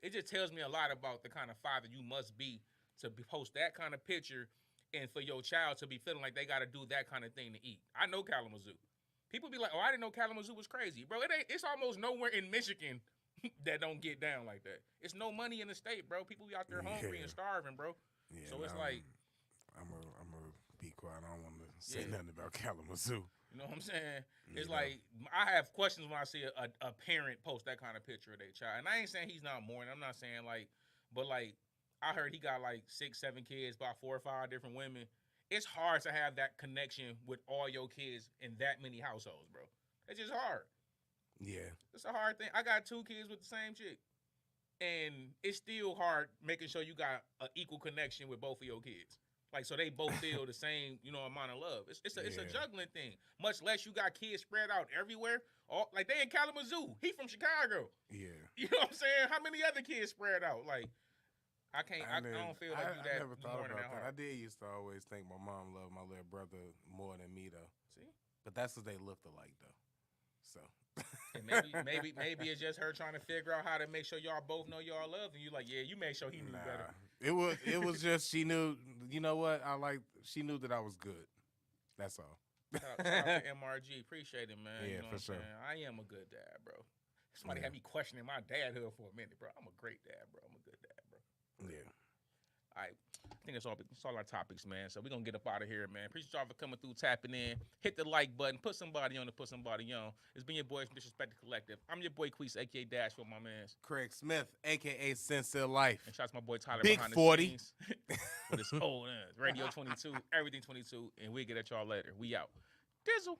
It just tells me a lot about the kind of father you must be to post that kind of picture and for your child to be feeling like they got to do that kind of thing to eat. I know Kalamazoo. People be like, oh, I didn't know Kalamazoo was crazy. Bro, it's almost nowhere in Michigan that don't get down like that. It's no money in the state, bro. People be out there hungry and starving, bro. Yeah, so it's like... I'm gonna be quiet. I don't want to say nothing about Kalamazoo. You know what I'm saying? It's like, I have questions when I see a parent post that kind of picture of their child. And I ain't saying he's not mourning. I'm not saying like, but like, I heard he got like 6, 7 kids, about 4 or 5 different women. It's hard to have that connection with all your kids in that many households, bro. It's just hard. Yeah. It's a hard thing. I got 2 kids with the same chick. And it's still hard making sure you got an equal connection with both of your kids. Like, so they both feel the same, amount of love. It's a juggling thing. Much less you got kids spread out everywhere. Like, they in Kalamazoo. He from Chicago. Yeah. You know what I'm saying? How many other kids spread out? Like, I don't feel like I never thought about that. I did used to always think my mom loved my little brother more than me, though. See? But that's what they looked alike, though. So. And maybe it's just her trying to figure out how to make sure y'all both know y'all love, and you like, yeah, you made sure he knew better. It was just she knew. You know what? She knew that I was good. That's all. Shout out to MRG, appreciate it, man. Yeah, you know for sure. I am a good dad, bro. Somebody had me questioning my dadhood for a minute, bro. I'm a great dad, bro. I'm a good dad, bro. Yeah. All right. I think that's all our topics, man. So we're going to get up out of here, man. Appreciate y'all for coming through, tapping in. Hit the like button. Put somebody on to put somebody on. It's been your boys from Disrespected Collective. I'm your boy, Queese, a.k.a. Dash, for my mans. Craig Smith, a.k.a. Sincere Life. And shout out to my boy Tyler Big behind 40. the scenes. With his old Radio 22, everything 22. And we'll get at y'all later. We out. Dizzle.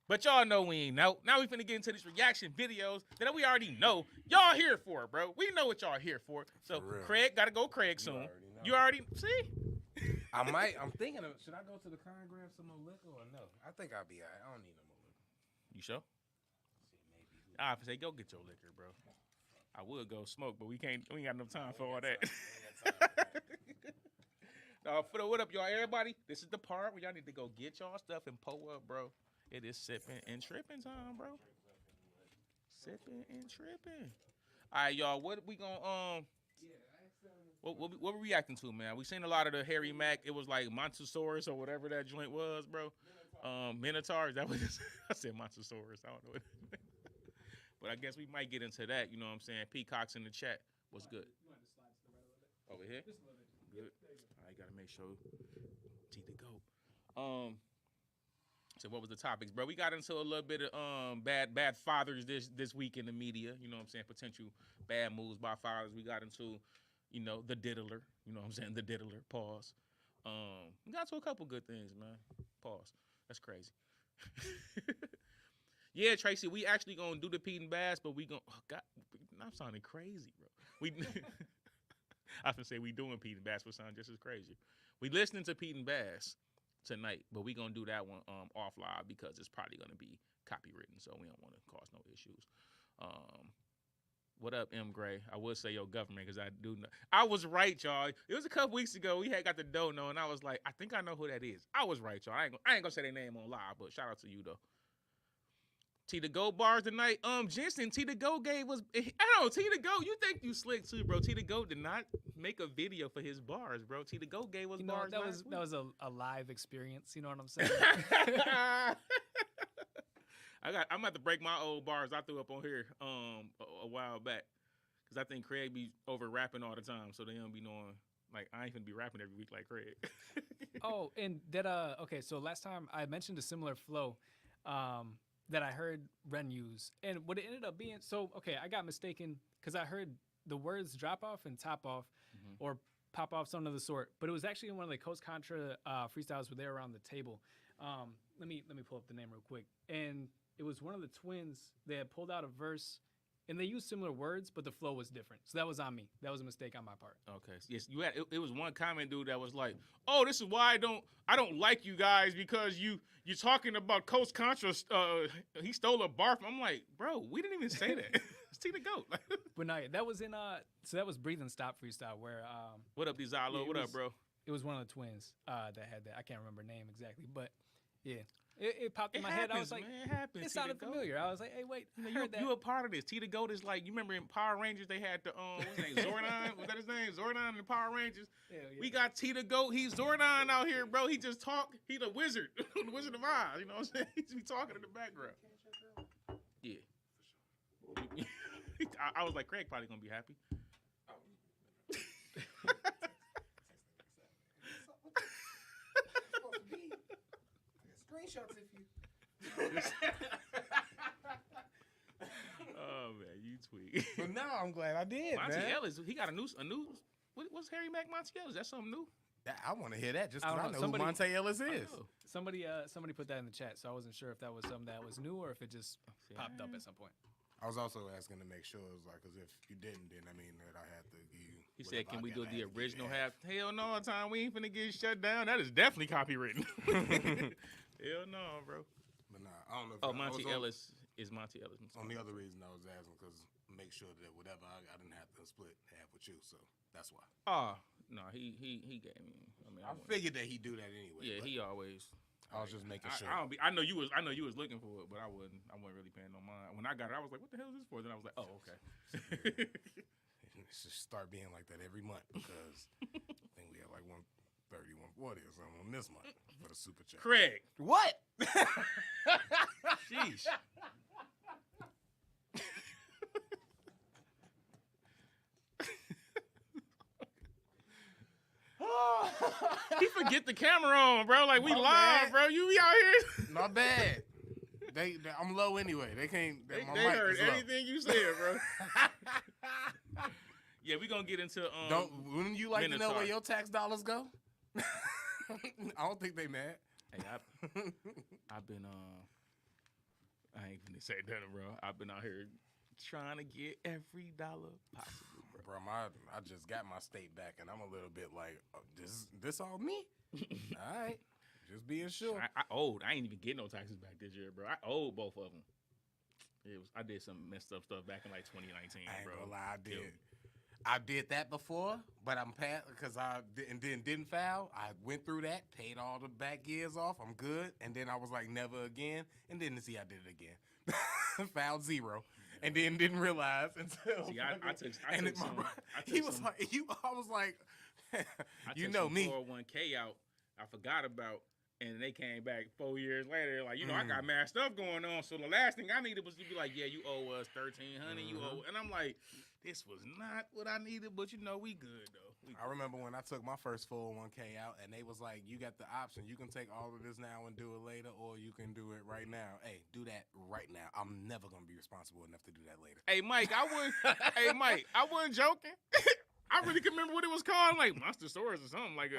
But y'all know we ain't out. Now we finna get into these reaction videos that we already know y'all here for, bro. We know what y'all here for. So Craig, gotta go Craig soon. You already see? I'm thinking of, should I go to the car and grab some more liquor or no? I think I'll be all right. I don't need no more liquor. You sure? Maybe. I say go get your liquor, bro. I would go smoke, but we ain't got enough time for all that. What up, y'all? Everybody, this is the part where y'all need to go get y'all stuff and pull up, bro. It is sipping and tripping time, bro. Sipping and tripping. All right, y'all. What we gonna What we reacting to, man? We seen a lot of the Harry Mack. It was like Montosaurus or whatever that joint was, bro. Minotaur. Is that what it is? I said Montosaurus. I don't know. But I guess we might get into that. You know what I'm saying? Peacocks in the chat. What's good? Over here. Good. I gotta make sure. T to go. So what was the topics, bro? We got into a little bit of bad fathers this week in the media. You know what I'm saying? Potential bad moves by fathers. We got into, the diddler. You know what I'm saying? The diddler. Pause. We got to a couple good things, man. Pause. That's crazy. Yeah, Tracy, we actually gonna do the Pete and Bass, but we gonna I'm sounding crazy, bro. I was gonna say we doing Pete and Bass, but sound just as crazy. We listening to Pete and Bass tonight, but we gonna do that one off live because it's probably gonna be copywritten, so we don't want to cause no issues. What up, M. Gray? I would say your government because I do know. I was right, y'all. It was a couple weeks ago. We had got the dono, and I was like, I think I know who that is. I was right, y'all. I ain't gonna say their name on live, but shout out to you though. T to go bars tonight. Jensen, T to go gave us. I don't know, T to go. You think you slick too, bro? T to go did not make a video for his bars, bro. T to go gave us bars. That was a live experience. You know what I'm saying? I'm about to break my old bars I threw up on here a while back, because I think Craig be over rapping all the time, so they don't be knowing. Like, I ain't gonna be rapping every week like Craig. Oh, and that okay, so last time I mentioned a similar flow that I heard Ren use, and what it ended up being. So okay, I got mistaken because I heard the words drop off and top off, or pop off, something of the sort. But it was actually in one of the Coast Contra freestyles where they were around the table. Let me pull up the name real quick, and it was one of the twins. They had pulled out a verse. And they used similar words, but the flow was different. So that was on me. That was a mistake on my part. Okay. Yes, you had. It was one comment, dude, that was like, "Oh, this is why I don't like you guys, because you're talking about Coast Contra. He stole a bar from." I'm like, bro, we didn't even say that. It's T the GOAT. But no, that was in so that was Breathe and Stop freestyle where what up, Dizalo? What up, bro? It was one of the twins that had that. I can't remember her name exactly, but yeah. It popped in my head. I was like, man, it happens. It sounded familiar. I was like, hey, wait, you a part of this. T the GOAT is like, you remember in Power Rangers they had the what's his name, Zordon? Was that his name? Zordon in the Power Rangers. Yeah. We got T the GOAT. He's Zordon out here, bro. He just talk. He the wizard, the Wizard of Oz. You know what I'm saying? He just be talking in the background. Yeah. I was like, Craig probably gonna be happy. Screenshots if you. Oh man, you tweet. But now I'm glad I did. Monty man. Ellis, he got a new. What's Harry Mack Monty Ellis? That's something new. I want to hear that just because I know somebody, who Monte Ellis is. Somebody put that in the chat, so I wasn't sure if that was something that was new or if it just popped up at some point. I was also asking to make sure it was like, because if you didn't, then I mean that I had to give you. He said, "Can we do the original half?" Hell no, Tom. We ain't finna get shut down. That is definitely copywritten. Hell no, bro. But nah, I don't know. Oh, Monty Ellis is Monty Ellis. On the other reason I was asking, because make sure that whatever I didn't have to split half with you, so that's why. Oh no, he gave me. I mean, I figured that he'd do that anyway. Yeah, he always. I was just making sure. I know you was looking for it, but I wasn't really paying no mind. When I got it, I was like, "What the hell is this for?" Then I was like, "Oh, okay." It should start being like that every month, because I think we have like 130, 140 or something on this month for the super chat. Craig, what? Sheesh. He forget the camera on, bro. Like, we My live, bad. bro. You be out here. Not bad. I'm low anyway. They can't. They my mic heard is low. anything you said, bro. Yeah, we gonna get into Wouldn't you like to know Minotaur. where your tax dollars go? I don't think they mad. Hey, I've been I ain't gonna say that, bro. I've been out here trying to get every dollar possible, bro. I just got my state back, and I'm a little bit like, this all me? All right, just being sure. I owed. I ain't even get no taxes back this year, bro. I owed both of them. I did some messed up stuff back in like 2019, I ain't bro. gonna lie, I did that before, but I'm past because I didn't file. I went through that, paid all the back years off. I'm good, and then I was like, never again, and then see I did it again. Filed 0, and then didn't realize until. See, I took I was like, you know me. 401k out. I forgot about, and they came back 4 years later. Like, I got mad stuff going on. So the last thing I needed was to be like, yeah, you owe us $1,300. You owe, and I'm like, this was not what I needed, but we good though. I remember when I took my first 401k out, and they was like, you got the option. You can take all of this now and do it later, or you can do it right now. Hey, do that right now. I'm never gonna be responsible enough to do that later. Hey, Mike, I wasn't joking. I really can remember what it was called, like Monstersaurus or something, like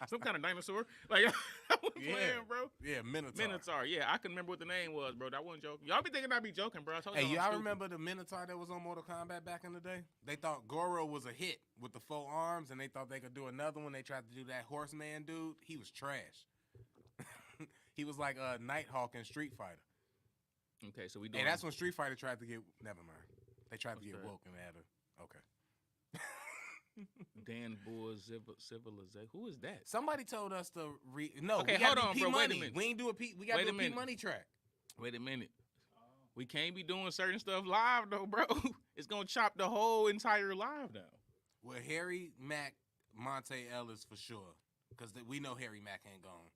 some kind of dinosaur. Like, I wasn't playing, bro. Yeah, Minotaur. Minotaur, yeah, I can remember what the name was, bro. I wasn't joking. Y'all be thinking I be joking, bro. I told Hey, y'all stupid. remember the Minotaur that was on Mortal Kombat back in the day? They thought Goro was a hit with the 4 arms, and they thought they could do another one. They tried to do that Horseman dude. He was trash. He was like a Nighthawk in Street Fighter. Okay, so we doing. And that's when Street Fighter tried to get. Never mind. They tried to get woke and add a. Okay. Dan Bull Civilization. Who is that? Somebody told us to No, okay, we hold on, bro. P-Money. Wait a minute. We ain't do a P. We got to do a P-Money track. Wait a minute. We can't be doing certain stuff live though, bro. It's gonna chop the whole entire live down. Well, Harry Mack, Monte Ellis for sure, because we know Harry Mack ain't gone.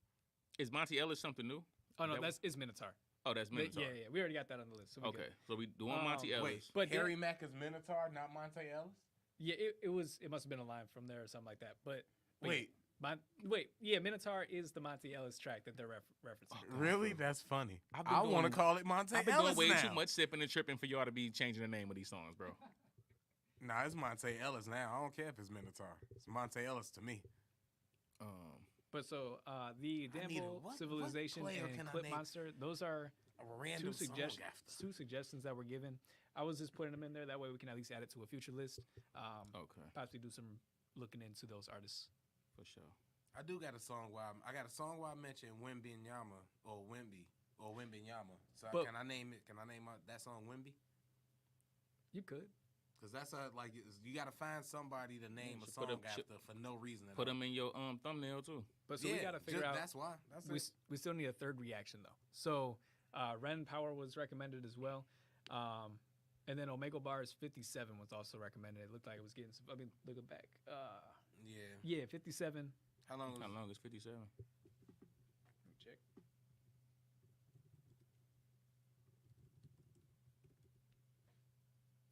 Is Monty Ellis something new? Oh no, it's Minotaur. Oh, that's Minotaur. Yeah, we already got that on the list. So we Okay, good. so we doing Monty Ellis. Wait, But Harry Mack is Minotaur, not Monte Ellis? Yeah, it must have been a line from there or something like that. But Wait. Yeah, Minotaur is the Monty Ellis track that they're referencing. Really? That's funny. I've been I want to doing- call it Monte I've been Ellis doing way now. too much sipping and tripping for y'all to be changing the name of these songs, bro. Nah, it's Monte Ellis now. I don't care if it's Minotaur. It's Monte Ellis to me. But so the I need a- Damble, what Civilization, player and can I Clip name? Monster, those are A random two song suggestions. after. Two suggestions that were given. I was just putting them in there. That way we can at least add it to a future list. Okay, Possibly do some looking into those artists. for sure. I do got a song where I got a song where I mentioned Wimbinyama or Wimbinyama. So But- can I name it? Can I name that song Wimby? You could. Because that's you got to find somebody to name a should song put up- after for no reason. At Put all. them in your thumbnail too. But so we got to figure out. That's why. That's We, it. we still need a third reaction though. So Ren Power was recommended as well. And then Omega Bar's 57 was also recommended. It looked like it was getting some. I mean, looking back. Yeah, 57. How long? How long is 57? Let me check.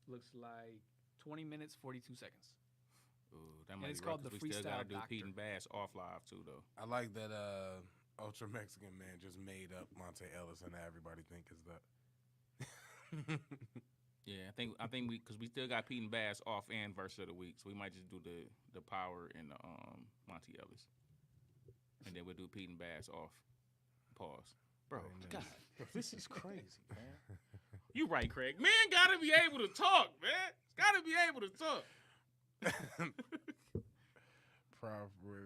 Looks like 20 minutes, 42 seconds. Ooh, that might it's be rough, called the 'cause we still gotta Freestyle do Doctor. Pete and Bass off live too, though. I like that Ultra Mexican man just made up Monte Ellis and everybody think is that. Yeah, I think we because we still got Pete and Bass off and verse of the week, so we might just do the Power and the Monty Ellis, and then we'll do Pete and Bass off. Pause, bro. Amen. God, this is crazy, man. You right, Craig. Man, gotta be able to talk, man. Gotta be able to talk. Prof with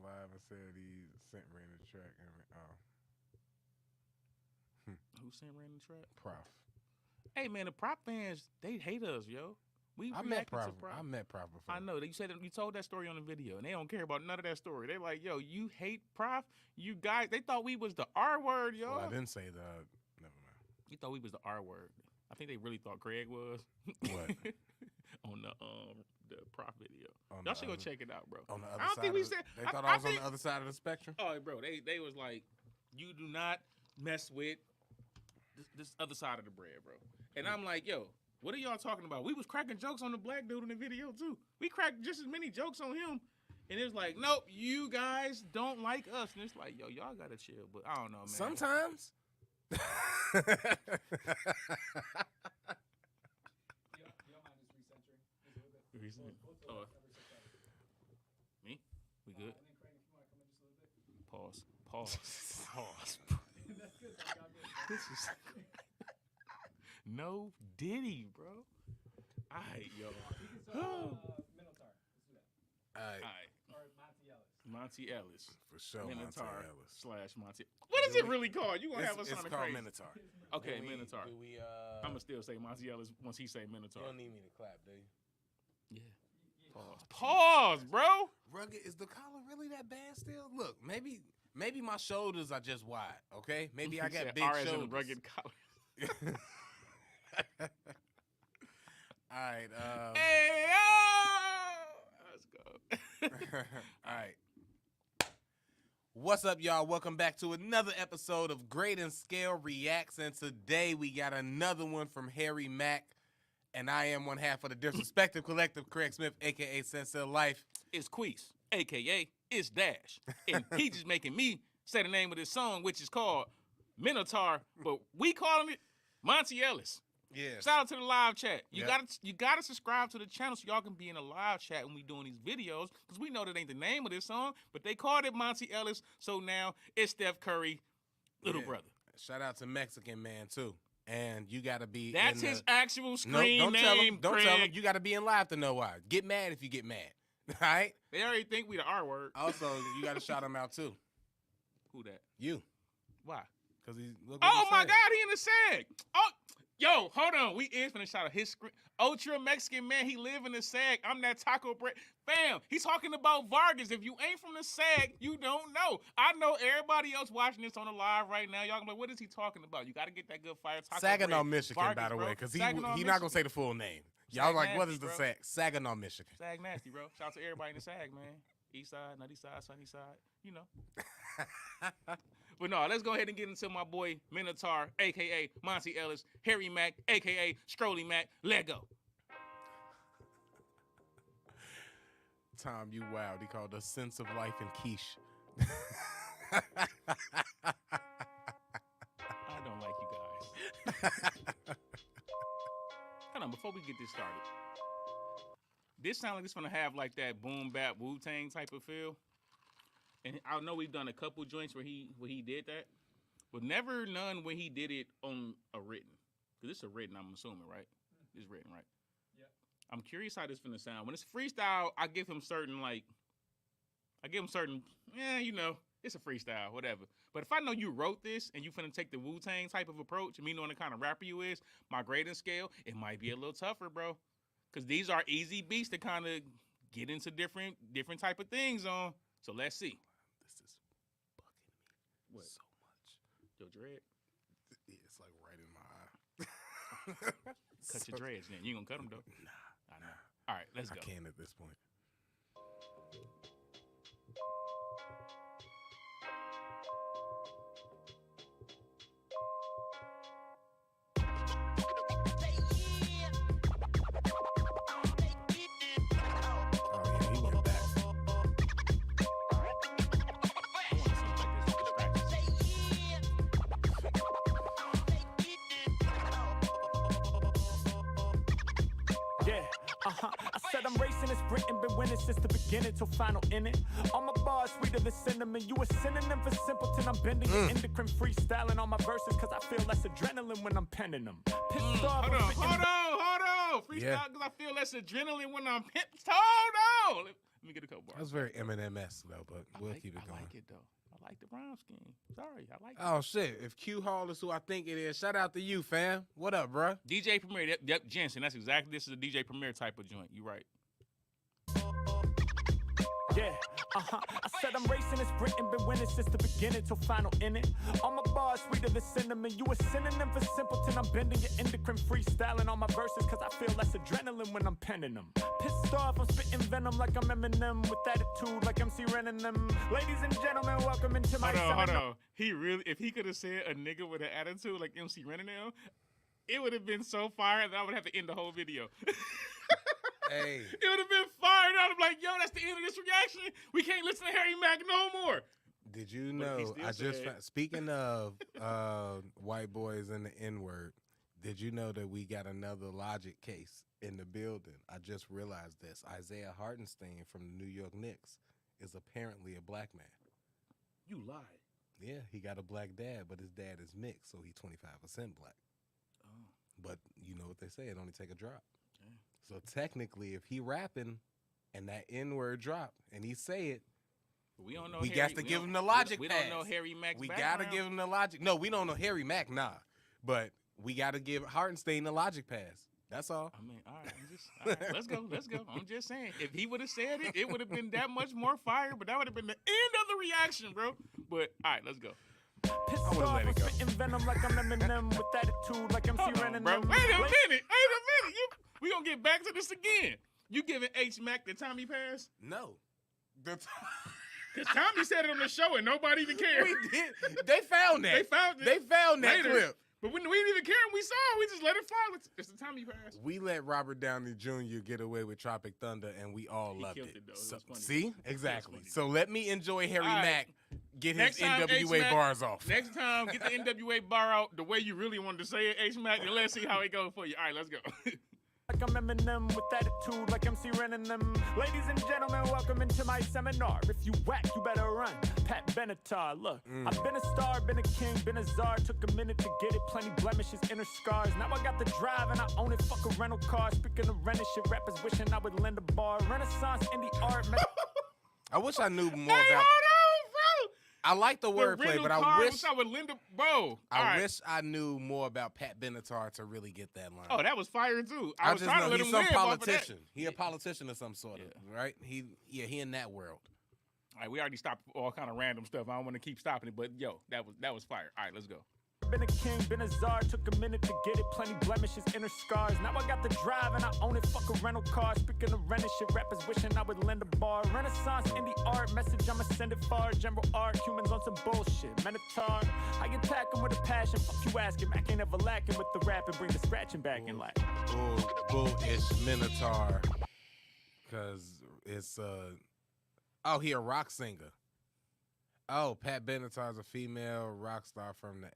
live and said he sent Ren the track and Who sent Ren the track? Prof. Hey, man, the prop fans, they hate us, yo. We I met reacted Prof. to prop. I met Prof before. I know. You said you told that story on the video, and they don't care about none of that story. They like, yo, you hate Prof? You guys, they thought we was the R word, yo. Well, I didn't say that. Never mind. You thought we was the R word. I think they really thought Craig was. What? On the Prof video. On Y'all the should go other- check it out, bro. On the other I don't side think we of the- said. They thought I was on think, the other side of the spectrum. Oh, bro, they was like, you do not mess with this other side of the bread, bro. And I'm like, yo, what are y'all talking about? We was cracking jokes on the black dude in the video too. We cracked just as many jokes on him. And it was like, nope, you guys don't like us. And it's like, yo, y'all gotta chill. But I don't know, man. Sometimes. Oh. Me? We good? Pause. Pause. Pause. This is no Diddy, bro. All right, yo. Minotaur. All right, Or Monty Ellis. Monty Ellis. for sure, Monte Minotaur Ellis. / Monty. What is it really called? You gonna have us It's sounding called crazy? Minotaur. Okay, Do we- Minotaur. Do we, I'm gonna still say Monty Ellis once he say Minotaur. You don't need me to clap, do you? Yeah. Pause. Pause, bro. Rugged, is the collar really that bad still? Look, maybe my shoulders are just wide, okay? Maybe I He got said big R as in shoulders. rugged collar. All right. Hey, let's go. All right. What's up, y'all? Welcome back to another episode of Great and Scale Reacts. And today we got another one from Harry Mack. And I am one half of the Disrespected Collective, Craig Smith, a.k.a. Sense of Life. It's Queese, a.k.a. It's Dash. And he just making me say the name of this song, which is called Minotaur, but we calling it Monty Ellis. Yes. Shout out to the live chat. You Yep. gotta subscribe to the channel so y'all can be in a live chat when we doing these videos, because we know that ain't the name of this song, but they called it Monty Ellis, so now it's Steph Curry, little Yeah. brother. Shout out to Mexican Man, too. And you got to be That's in his the... actual No, screen don't name, tell him. Don't tell him. Craig. You got to be in live to know why. Get mad if you get mad. All right? They already think we the R word. Also, you got to shout him out, too. Who that? You. Why? Because he's... Oh my God, he in the sag. Oh, Yo, hold on. We is finna shout out his screen. Ultra Mexican man, he live in the SAG. I'm that taco bread. Fam, he's talking about Vargas. If you ain't from the SAG, you don't know. I know everybody else watching this on the live right now. Y'all gonna be like, what is he talking about? You gotta get that good fire taco Saginaw, bread. Michigan, Vargas, by the bro. way, because he Saginaw, not Michigan. gonna say the full name. Y'all Sag like, what nasty, is the bro. SAG? Saginaw, Michigan. SAG nasty, bro. Shout out to everybody in the SAG, man. East side, nutty side, sunny side, you know. But no, let's go ahead and get into my boy Minotaur, a.k.a. Monty Ellis, Harry Mack, a.k.a. Strolly Mack. Let go. Tom, you wild. He called us sense of life and quiche. I don't like you guys. Hold on, before we get this started. This sounds like it's gonna have like that boom bap Wu-Tang type of feel. And I know we've done a couple joints where he did that, but never none when he did it on a written. Because it's a written, I'm assuming, right? It's written, right? Yeah. I'm curious how this finna sound. When it's freestyle, I give him certain, you know, it's a freestyle, whatever. But if I know you wrote this and you finna take the Wu-Tang type of approach, and me knowing the kind of rapper you is, my grading scale, it might be a little tougher, bro. Because these are easy beats to kind of get into different type of things on. So let's see. This is bugging me What? so much. Your dread? Yeah, it's like right in my eye. Cut your dreads then. You ain't gonna cut them though? Nah, I know. All right, let's go. I can at this point. Oh yeah, he went back. I want something like this with scratches. Yeah, I said I'm racing and sprinting, been winning since the beginning till final inning. All my bars sweeter than cinnamon. You a synonym for simpleton. I'm bending your endocrine, freestyling all my verses, cause I feel less adrenaline when I'm penning them. Pissed off, Hold I'm on. spitting- Freestyle, Yeah. because I feel less adrenaline when I'm pissed. Hold on. Let me get a couple That bars. was very Eminem-esque though, but we'll I keep it going. like it though. I like the rhyme scheme. Sorry, I like it. Oh shit! If Q Hall is who I think it is, shout out to you, fam. What up, bruh? DJ Premier, yep, Jensen. That's exactly. This is a DJ Premier type of joint. You right. Yeah, I said I'm racing and sprinting, been winning since the beginning till final inning. All my bars sweeter than cinnamon. You a synonym for simpleton. I'm bending your endocrine, freestyling all my verses, cause I feel less adrenaline when I'm penning them. Pissed off, I'm spitting venom like I'm Eminem, with attitude like MC Ren and them. Ladies and gentlemen, welcome into my Hold seminar. on. He really, if he could have said a nigga with an attitude like MC Renanel, it would have been so fire that I would have to end the whole video. Hey, It would have been fire. I'd be like, yo, that's the end of this reaction. We can't listen to Harry Mack no more. did you But he know? still I just said- speaking of white boys and the N word. Did you know that we got another Logic case in the building? I just realized this. Isaiah Hartenstein from the New York Knicks is apparently a black man. You lied. Yeah, he got a black dad, but his dad is mixed, so he's 25% black. Oh. But you know what they say, it only take a drop. Yeah. So technically, if he rapping and that N-word drop and he say it, We don't know. we Harry, got to we give don't- him the Logic We pass. don't know Harry Mack's We background. got to give him the Logic. No, we don't know Harry Mack, nah. But we got to give Hartenstein the Logic pass. That's all. I mean, all right, all right, let's go, let's go. I'm just saying, if he would have said it, it would have been that much more fire, but that would have been the end of the reaction, bro. But, all right, let's go. Pissed I would've off, let it I'm go. spitting venom like I'm Eminem, with attitude like MC Hold Ren on, and bro. them. Wait a minute. We going to get back to this again. You giving H Mack the Tommy pass? No. Because Tommy said it on the show and nobody even cared. We did. They found that. They found it They found that later. clip. But we didn't even care when we saw it. We just let it fly. It's the Tommy pass. We let Robert Downey Jr. get away with Tropic Thunder, and we all He loved killed it. it, though. It So, was funny. see? Exactly. funny. So let me enjoy Harry All right. Mack get Next his time, NWA H-Mac, bars off. Next time, get the NWA bar out the way you really wanted to say it, H Mac, and let's see how it goes for you. All right, let's go. Like I'm Eminem, with attitude like MC Ren and them. Ladies and gentlemen, welcome into my seminar. If you whack, you better run. Pat Benatar, look. I've been a star, been a king, been a czar. Took a minute to get it, plenty blemishes, inner scars. Now I got the drive and I own it, fuck a rental car. Speaking of renting shit, rappers wishing I would lend a bar. Renaissance, indie art, I wish I knew more Hey, about. hold on, bro. I like the wordplay, but I wish with Linda, bro. I wish I knew more about Pat Benatar to really get that line. Oh, that was fire too. I was just trying know to let he's him some live off of that. politician. He a politician of some sort of, right? He in that world. All right, we already stopped all kind of random stuff. I don't want to keep stopping it, but yo, that was fire. All right, let's go. Been a king, been a czar, took a minute to get it, plenty blemishes, inner scars. Now I got the drive and I own it, fuck a rental car. Speaking of renting shit, rappers wishing I would lend a bar. Renaissance, indie art, message I'ma send it far. General art, humans on some bullshit, Minotaur. I get packing with a passion, fuck you asking. Mack ain't ever lacking with the rap and bring the scratching back in life. Bull-ish Minotaur. Cause it's he a rock singer. Oh, Pat Benatar's a female rock star from the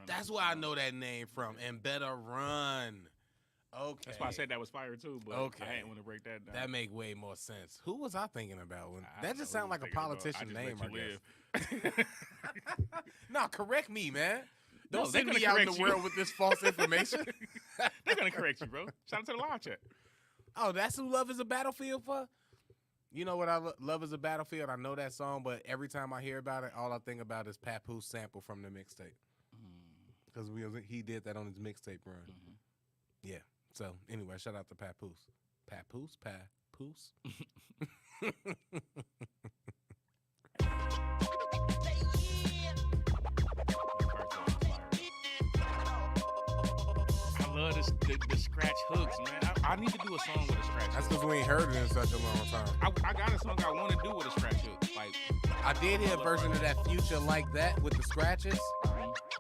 that's where I know that name from. And Better Run. Okay. That's why I said that was fire too, but I didn't want to break that down. That make way more sense. Who was I thinking about? That just sounds like a politician name, I guess. No, correct me, man. Don't send me out in the world with this false information. They're going to correct you, bro. Shout out to the live chat. Oh, that's who Love is a Battlefield for? You know what Love is a Battlefield? I know that song, but every time I hear about it, all I think about is Papoose sample from the mixtape. Because he did that on his mixtape run. Yeah. So, anyway, shout out to Papoose. Papoose? I love the scratch hooks, man. I need to do a song with a scratch hook. That's because we ain't heard it in such a long time. I got a song I want to do with a scratch hook. Like, I did hear a version of that Future like that with the scratches.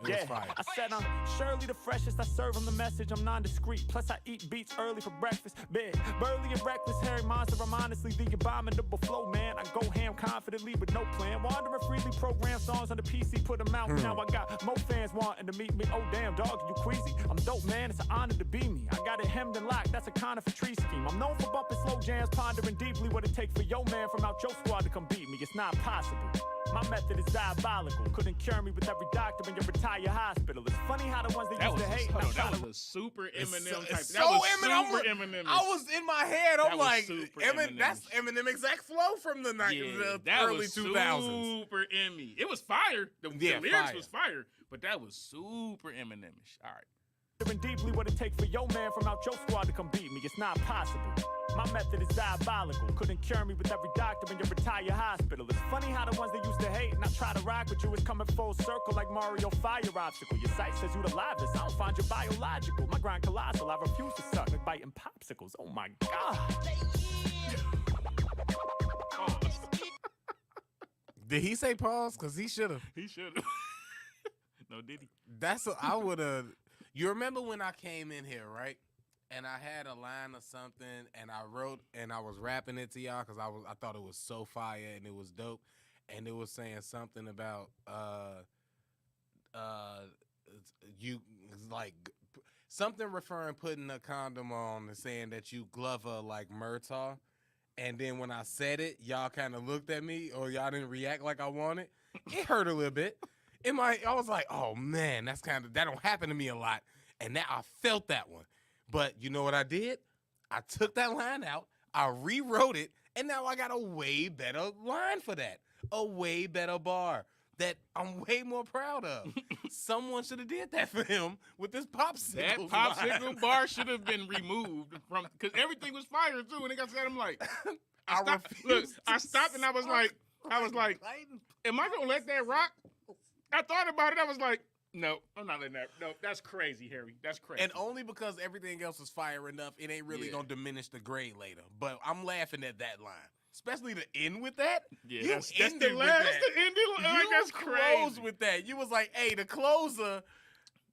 It was fire. I said I'm surely the freshest. I serve them the message. I'm non-discreet. Plus I eat beats early for breakfast. Big, burly and reckless, hairy monster. I'm honestly the abominable flow, man. I go ham confidently with no plan. Wandering freely, program songs on the PC, put them out. Now I got more fans wanting to meet me. Oh damn, dog, you queasy? I'm dope, man. It's an honor to be me. I got it hemmed and locked. That's a conifer tree scheme. I'm known for bumping slow jams, pondering deeply what it take for your man from out your squad to come beat me. It's not possible. My method is diabolical. Couldn't cure me with every doctor in your retired hospital. It's funny how the ones that used to hate. That was a super Eminem type. That was super Eminem. I was in my head. I'm like, that's Eminem exact flow from the early 2000s. Super Emmy. It was fire. The lyrics was fire, but that was super Eminem-ish. All right. Deeply what it take for your man from out your squad to come beat me. It's not possible. My method is diabolical. Couldn't cure me with every doctor in your retired hospital. It's funny how the ones that used to hate and I try to rock with you is coming full circle like Mario Fire obstacle. Your sight says you the livest. I don't find you biological. My grind colossal. I refuse to suck like biting popsicles. Oh my God. Did he say pause? Because he should have. He should have. No, did he? I would have. You remember when I came in here, right? And I had a line or something, and I wrote, and I was rapping it to y'all because I thought it was so fire and it was dope, and it was saying something about you like something referring putting a condom on and saying that you Glover like Murtaugh, and then when I said it, y'all kind of looked at me or y'all didn't react like I wanted. It hurt a little bit. I was like, oh man, that don't happen to me a lot, and now I felt that one. But you know what I did? I took that line out, I rewrote it, and now I got a way better line for that. A way better bar that I'm way more proud of. Someone should have did that for him with this popsicle. That popsicle bar should have been removed from, because everything was fire too. And I said, I'm like, I stopped and I was like, am I gonna let that rock? I thought about it. I was like, no, I'm not letting that. No, that's crazy, Harry. That's crazy. And only because everything else is fire enough, it ain't really going to diminish the grade later. But I'm laughing at that line. Especially the end with that. Yeah, that's the last. That's the ending. That's crazy. Close with that. You was like, hey, the closer,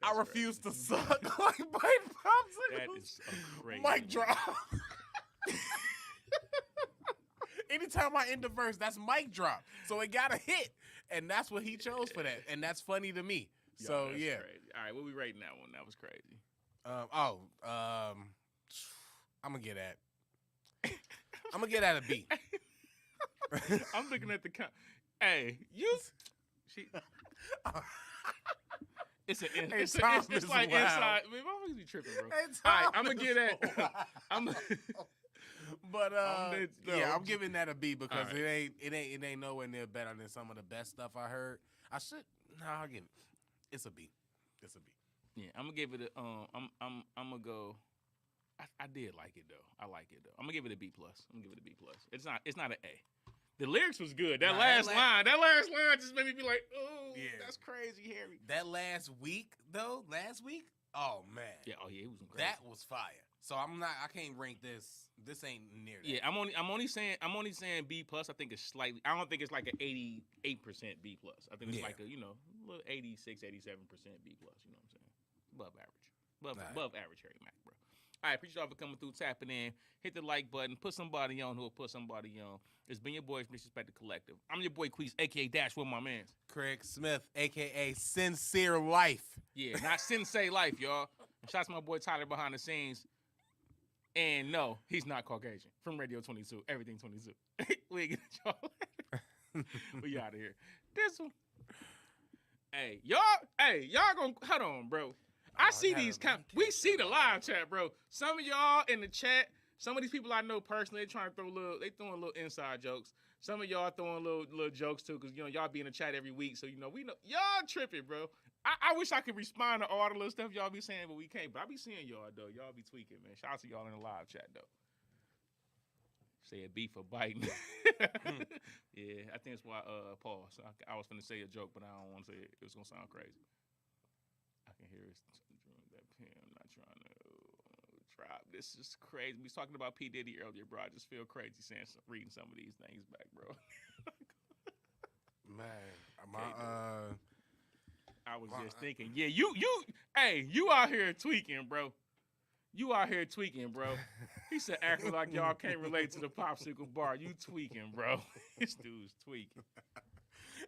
I refuse to suck like bite popsicles. That is crazy. Mic drop. Anytime I end the verse, that's mic drop. So it got a hit. And that's what he chose for that. And that's funny to me. So, yeah. Crazy. All right, what we rating that one? That was crazy. I'm going to get at a B. I'm looking at the hey, you. It's like inside. Man, why would you be tripping, bro? All right, I'm going to get at. But yeah, I'm just- giving that a B because Alright. it ain't nowhere near better than some of the best stuff I heard. I'll give it. It's a B. It's a B. Yeah, I'm gonna give it a I'm gonna go. I did like it though. I like it though. I'm gonna give it a B plus. I'm gonna give it a B plus. It's not an A. The lyrics was good. That Nah, last that line just made me be like, oh, Yeah. that's crazy, Harry. That last week, oh man, Yeah, oh yeah, it was crazy. that was fire. So I can't rank this. This ain't near that. Yeah, I'm only saying B plus. I think it's slightly. I don't think it's like an 88% B plus. I think it's like a little 86, 87% B plus. You know what I'm saying? Above average. Above average Harry Mack, bro. All right, appreciate y'all for coming through, tapping in. Hit the like button. Put somebody on who will put somebody on. It's been your boys from Disrespect Collective. I'm your boy Queez, a.k.a. Dash with my mans. Craig Smith, a.k.a. Sincere Life. Yeah, not Sensei Life, y'all. And shout out to my boy Tyler behind the scenes. And no, he's not Caucasian. From Radio 22, Everything 22. We get y'all later. We out of here. This one. Hey, y'all gonna, hold on, bro. I see these, we see the live chat, bro. Some of y'all in the chat, some of these people I know personally, they throwing little inside jokes. Some of y'all throwing little jokes too, because y'all be in the chat every week, so we know y'all tripping, bro. I wish I could respond to all the little stuff y'all be saying, but we can't. But I be seeing y'all though. Y'all be tweaking, man. Shout out to y'all in the live chat though. Say a B for biting. Yeah, I think it's why pause. I was finna say a joke, but I don't want to say it. It was gonna sound crazy. I can hear it. That pen. I'm not trying to drop. This is crazy. We was talking about P. Diddy earlier, bro. I just feel crazy reading some of these things back, bro. Man, I was just thinking, yeah, you out here tweaking, bro. You out here tweaking, bro. He said, acting like y'all can't relate to the popsicle bar. You tweaking, bro. This dude's tweaking.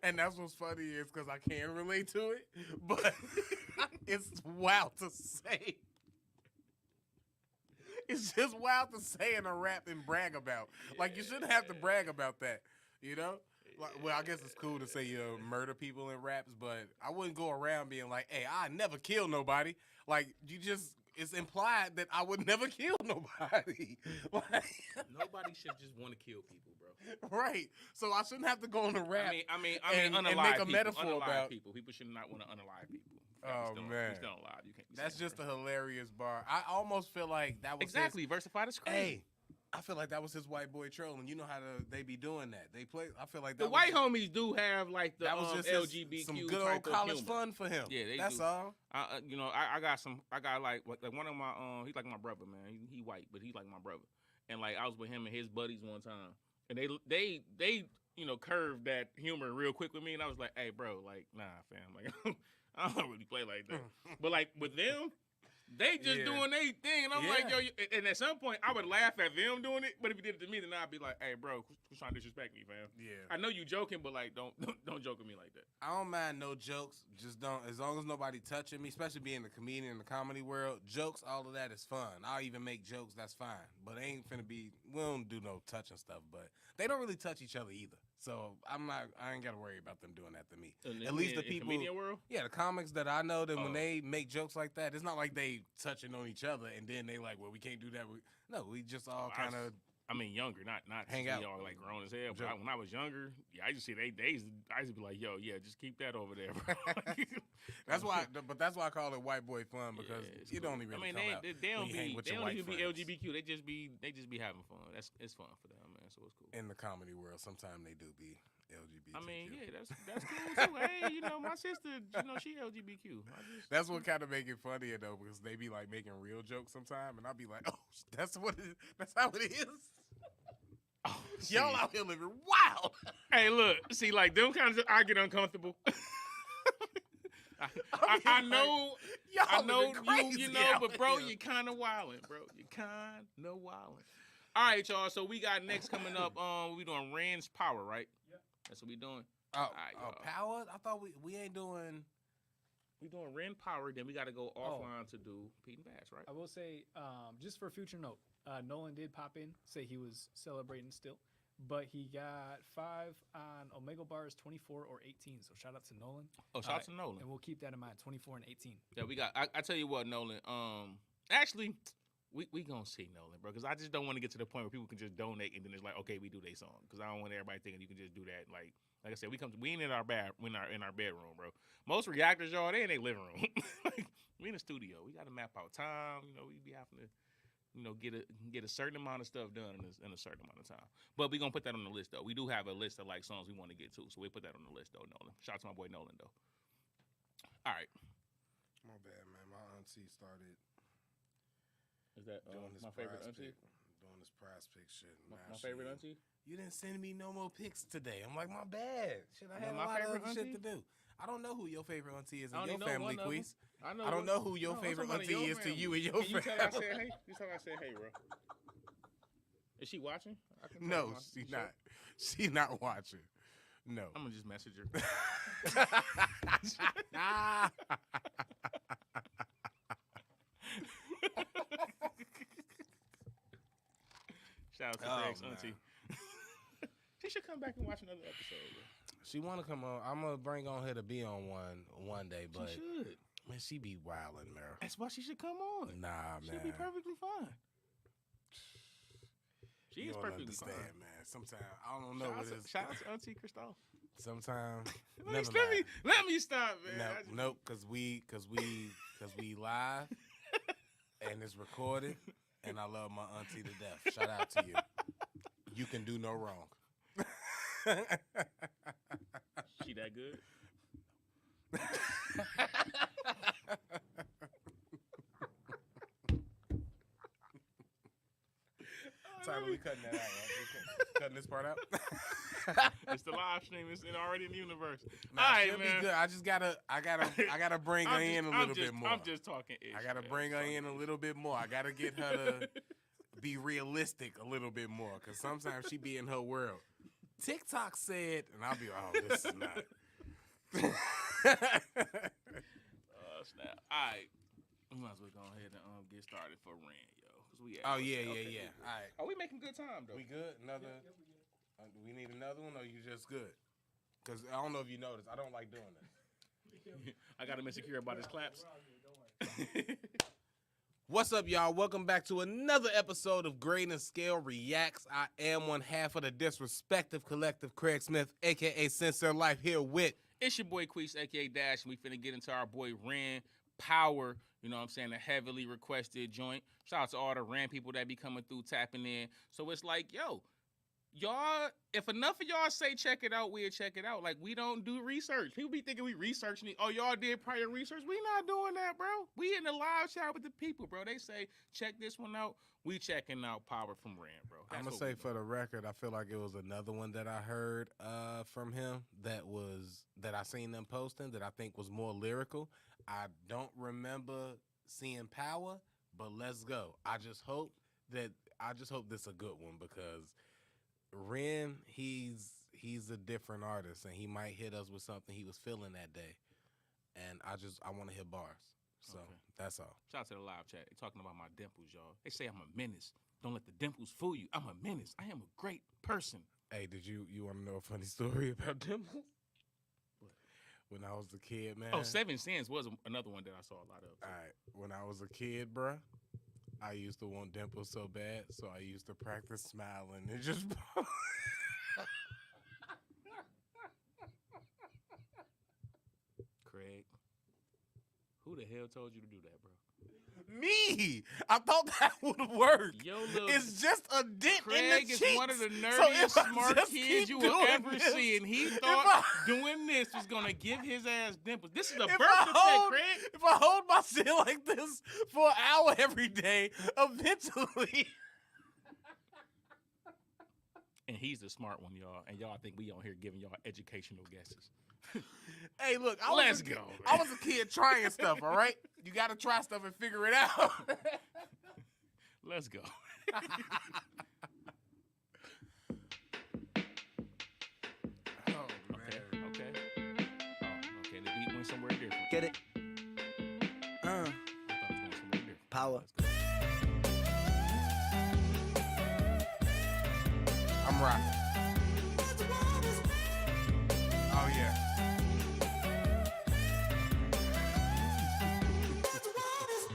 And that's what's funny is because I can relate to it, but it's wild to say. It's just wild to say in a rap and brag about. Like, you shouldn't have to brag about that, you know? Like, well, I guess it's cool to say you murder people in raps, but I wouldn't go around being like, hey, I never kill nobody. Like, it's implied that I would never kill nobody. Like, Nobody should just want to kill people, bro. Right. So I shouldn't have to go on the rap. I mean, and unalive make a people, metaphor unalive about people. People should not want to unalive people. Oh, man. He's still alive. You can't. That's just a hilarious bar. I almost feel like that was exactly versified as crazy. Hey, I feel like that was his white boy trolling. You know how they be doing that. They play. I feel like that the white homies do have like the that was just LGBTQ some good type old college of humor. fun for him. Yeah, they that's do. all. I got like one of my he's like my brother, man. He white, but he's like my brother. And like I was with him and his buddies one time, and they curved that humor real quick with me, and I was like, hey, bro, like nah, fam, like I don't really play like that. But like with them, they just doing their thing, and I'm like, yo. And at some point, I would laugh at them doing it. But if you did it to me, then I'd be like, hey, bro, who's trying to disrespect me, fam? Yeah. I know you joking, but like, don't joke with me like that. I don't mind no jokes. Just don't. As long as nobody touching me, especially being a comedian in the comedy world, jokes, all of that is fun. I'll even make jokes. That's fine. But it ain't finna be. We don't do no touching stuff. But they don't really touch each other either. So I ain't gotta worry about them doing that to me. At least the people. Comedian world. Yeah, the comics that I know that when they make jokes like that, it's not like they touching on each other and then they like, well, we can't do that. No, we just all kind of. I mean, younger, not hang out. Y'all like grown as hell. But when I was younger, yeah, I used to see I used to be like, yo, yeah, just keep that over there, bro. That's why I call it white boy fun because you don't even. I mean, they don't even be LGBTQ. They just be having fun. It's fun for them, man. So it's cool. In the comedy world, sometimes they do be LGBTQ. I mean, yeah, that's cool too. Hey, my sister, she LGBTQ. That's what kind of make it funnier though, because they be like making real jokes sometimes, and I'll be like, oh, that's how it is. Oh, y'all out here living wild. Hey, look, see, like them kinds of, I get uncomfortable. I know you know, but bro, you kind of wildin', bro. You kind of wildin'. All right, y'all. So we got next coming up. We doing Ren's Power, right? Yeah. That's what we doing. All right, Power? I thought we ain't doing. We doing Ren Power. Then we got to go offline to do Pete and Bass, right? I will say, just for future note, Nolan did pop in, say he was celebrating still, but he got 5 on Omega bars, 24 or 18. So shout out to Nolan. Oh, shout out to Nolan. And we'll keep that in mind, 24 and 18. Yeah, we got. I tell you what, Nolan. Actually, We gonna see Nolan, bro, because I just don't want to get to the point where people can just donate and then it's like, okay, we do their song, because I don't want everybody thinking you can just do that. Like I said, we ain't in our bedroom, bro. Most reactors, y'all, they in their living room. Like, we in the studio. We got to map out time. You know, we be having to, you know, get a certain amount of stuff done in a certain amount of time. But we gonna put that on the list though. We do have a list of like songs we want to get to, so we put that on the list though. Nolan, shout out to my boy Nolan though. All right. My bad, man. My auntie started Is that doing this my favorite auntie? doing this prize pick shit. My favorite auntie? You didn't send me no more pics today. I'm like, my bad. Shit, I No, had a my lot of favorite other shit auntie? to do. I don't know who your favorite auntie is I in only your know family, one of 'em. Queez. I don't know who your favorite I'm talking about auntie your is to family. you and your Can you tell her I family. said hey? You tell her I said hey, bro. Is she watching? I can tell No, her. she's You sure? not. She's not watching. No. I'm gonna just message her. Shout out to Greg's man. auntie. She should come back and watch another episode. Bro. She want to come on. I'm gonna bring on her to be on one day, but She should. man, she be wilding, man. That's why she should come on. Nah, man. She'll be perfectly fine. She You is don't perfectly understand, fine. man. Sometimes I don't know what it is. Shout out to Auntie Christophe. Sometimes Let me stop, man. nope, cause we live and it's recorded, and I love my auntie to death. Shout out to you. You can do no wrong. She that good? Tyler, we cutting that out, right? We cutting this part out. It's the live stream. It's already in the universe. Nah, All right, she'll man. be good. I gotta bring her in a little bit more. I'm just talking ish. I gotta man. bring her in a little bit more. I gotta get her to be realistic a little bit more, because sometimes she be in her world. TikTok said, and I'll be like, oh, this is not. Snap. All right. We might as well go ahead and get started for Ren, yo. 'Cause we at- Oh, yeah. okay, All right. Are we making good time, though? We good? Another? Do we need another one, or you just good? Because I don't know if you noticed, I don't like doing this. I got him insecure about his claps. What's up, y'all? Welcome back to another episode of Grade and Scale Reacts. I am one half of the Disrespective Collective, Craig Smith, a.k.a. Sincere Life, here with... It's your boy Queese, a.k.a. Dash, and we finna get into our boy Ren Power. You know what I'm saying? A heavily requested joint. Shout out to all the Ren people that be coming through, tapping in. So it's like, yo, y'all, if enough of y'all say check it out, we'll check it out. Like, we don't do research. People be thinking we researching it. Oh, y'all did prior research. We not doing that, bro. We in the live chat with the people, bro. They say, check this one out. We checking out Power from Ren, bro. That's I'm going to what say we for doing. the record, I feel like it was another one that I heard from him that I seen them posting that I think was more lyrical. I don't remember seeing Power, but let's go. I just hope this is a good one, because Ren, he's a different artist, and he might hit us with something he was feeling that day. And I want to hear bars. So Okay. that's all. Shout out to the live chat. They talking about my dimples, y'all. They say I'm a menace. Don't let the dimples fool you. I'm a menace. I am a great person. Hey, did you want to know a funny story about dimples? When I was a kid, man. Oh, Seven Sins was another one that I saw a lot of. All right. When I was a kid, bruh, I used to want dimples so bad, so I used to practice smiling and just... Craig, who the hell told you to do that, bro? Me! I thought that would work. Yo, little It's just a dent in Craig the is cheeks. one of the So nerdiest, if I smart just kids keep you will doing ever this, see, and he if thought doing this was gonna give his ass dimples. This is a birth If defect, I Craig. if I hold my shit like this for an hour every day, eventually... And he's the smart one, y'all. And y'all think we on here giving y'all educational guesses. Hey, look, Let's go, man. I was a kid trying stuff, all right? You got to try stuff and figure it out. Let's go. Oh, man. Okay. Oh, okay. The beat went somewhere different. Get it? I thought it was going somewhere different. Power. Let's go. I'm rocking. Oh, yeah.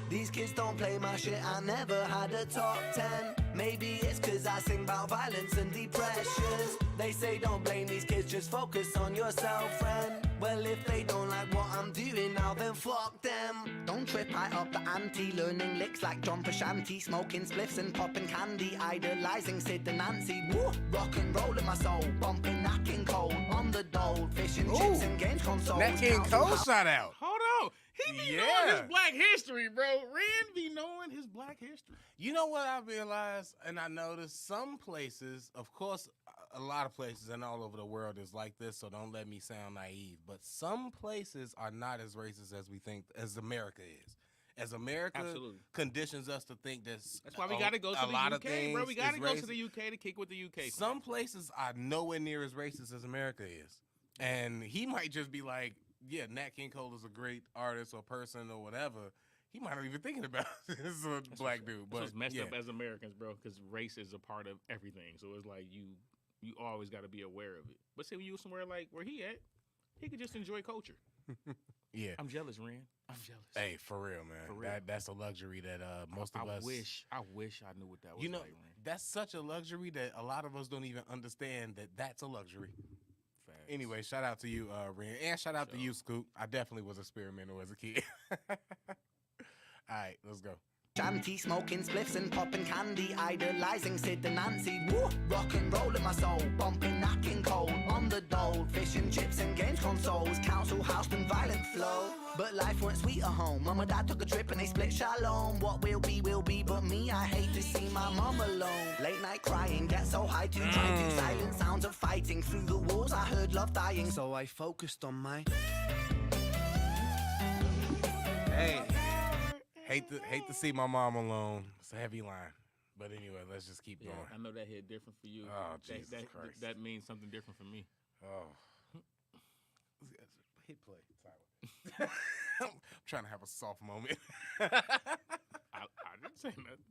These kids don't play my shit, I never had a top 10. Maybe it's cause I sing about violence and depressions. They say don't blame these kids, just focus on yourself, friend. Well, if they don't like what I'm doing now, then fuck them. Don't trip, I up the ante, learning licks like John Frusciante, smoking spliffs and popping candy, idolizing Sid and Nancy. Woo! Rock and roll in my soul, bumping Nat King Cole on the dole, fishing chips and games consoles. Nat King Cole shout out. Hold on. He be knowing his black history, bro. Ren be knowing his black history. You know what I realized, and I noticed some places, of course, a lot of places and all over the world is like this, so don't let me sound naive, but some places are not as racist as we think, as America is. As America conditions us to think that's why we got to go to the UK, bro. We got to go to the UK to kick with the UK. Some places are nowhere near as racist as America is. And he might just be like, yeah, Nat King Cole is a great artist or person or whatever. He might not even thinking about this is a black dude. But it's messed up as Americans, bro, because race is a part of everything. So it's like you always got to be aware of it. But say when you somewhere like where he at, he could just enjoy culture. Yeah. I'm jealous, Ren. I'm jealous. Hey, for real, man. For real. That's a luxury that most of us. I wish I knew what that was. You know, like, Ren. that's such a luxury that a lot of us don't even understand that that's a luxury. Facts. Anyway, shout out to you, Ren, and shout out to you, Scoop. I definitely was experimental as a kid. All right, let's go. Shanty, smoking spliffs and popping candy, idolizing Sid and Nancy. Woo! Rock and roll in my soul, bumping Nat King Cole on the dole, fishing chips and games consoles, council house and violent flow. But life weren't sweet at home. Mum and dad took a trip and they split shalom. What will be, but me, I hate to see my mum alone. Late night crying, get so high to try to silent sounds of fighting. Through the walls I heard love dying, so I focused on my... Hey. Hate to see my mom alone. It's a heavy line. But anyway, let's just keep going. I know that hit different for you. Oh, Jesus Christ. That means something different for me. Oh. Hit play, Tyler. I'm trying to have a soft moment. I didn't say nothing.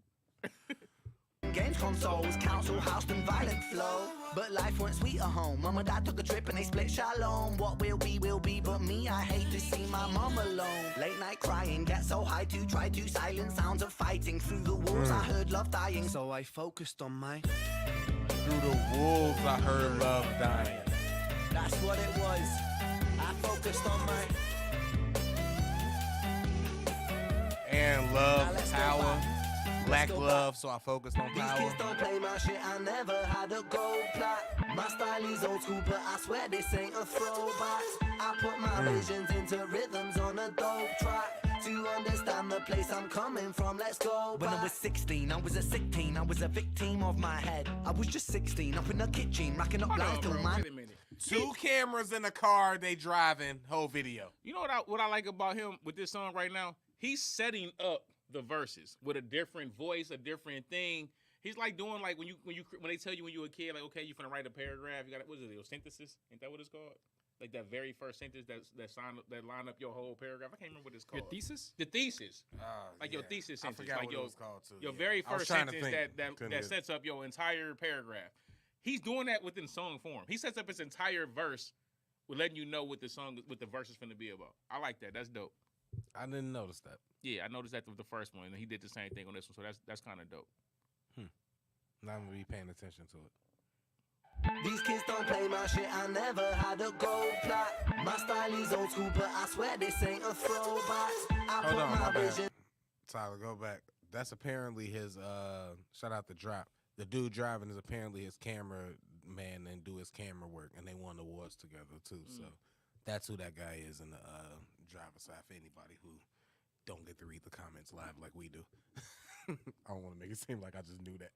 Games consoles, council house and violent flow. But life weren't sweet at home. Mum and dad took a trip and they split shalom. What will be, but me, I hate to see my mum alone. Late night crying, get so high to try to silence sounds of fighting. Through the walls I heard love dying, so I focused on my... Through the wolves I heard love dying. That's what it was. I focused on my... And love, power. Black love, so I focused on power. These kids don't play my shit, I never had a gold plat. My style is old school, but I swear this ain't a throwback. I put my visions into rhythms on a dope track. To understand the place I'm coming from, let's go back. When I was 16, I was a sick teen. I was a victim of my head. I was just 16, up in the kitchen, racking up lines till my... Wait a minute. 2 cameras in the car, they driving, whole video. You know what I like about him with this song right now? He's setting up the verses with a different voice, a different thing. He's like doing like when they tell you when you were a kid, like, okay, you're finna write a paragraph. You got what is it? Synthesis? Ain't that what it's called? Like that very first sentence that line up your whole paragraph. I can't remember what it's called. Your thesis? The thesis. Like your thesis sentence. I forgot like what it was called too. Your very first sentence that sets sets up your entire paragraph. He's doing that within song form. He sets up his entire verse with letting you know what the verse is finna be about. I like that. That's dope. I didn't notice that. Yeah, I noticed that with the first one, and he did the same thing on this one, so that's kind of dope. Now I'm gonna be paying attention to it. These kids don't play my shit, I never had a gold plat. My style is old school, but I swear this ain't a throwback. Hold on, my bad. Tyler, go back. That's apparently his, shout out the drop. The dude driving is apparently his camera man and do his camera work, and they won awards together too, so that's who that guy is in the driver's side for anybody who don't get to read the comments live like we do. I don't want to make it seem like I just knew that.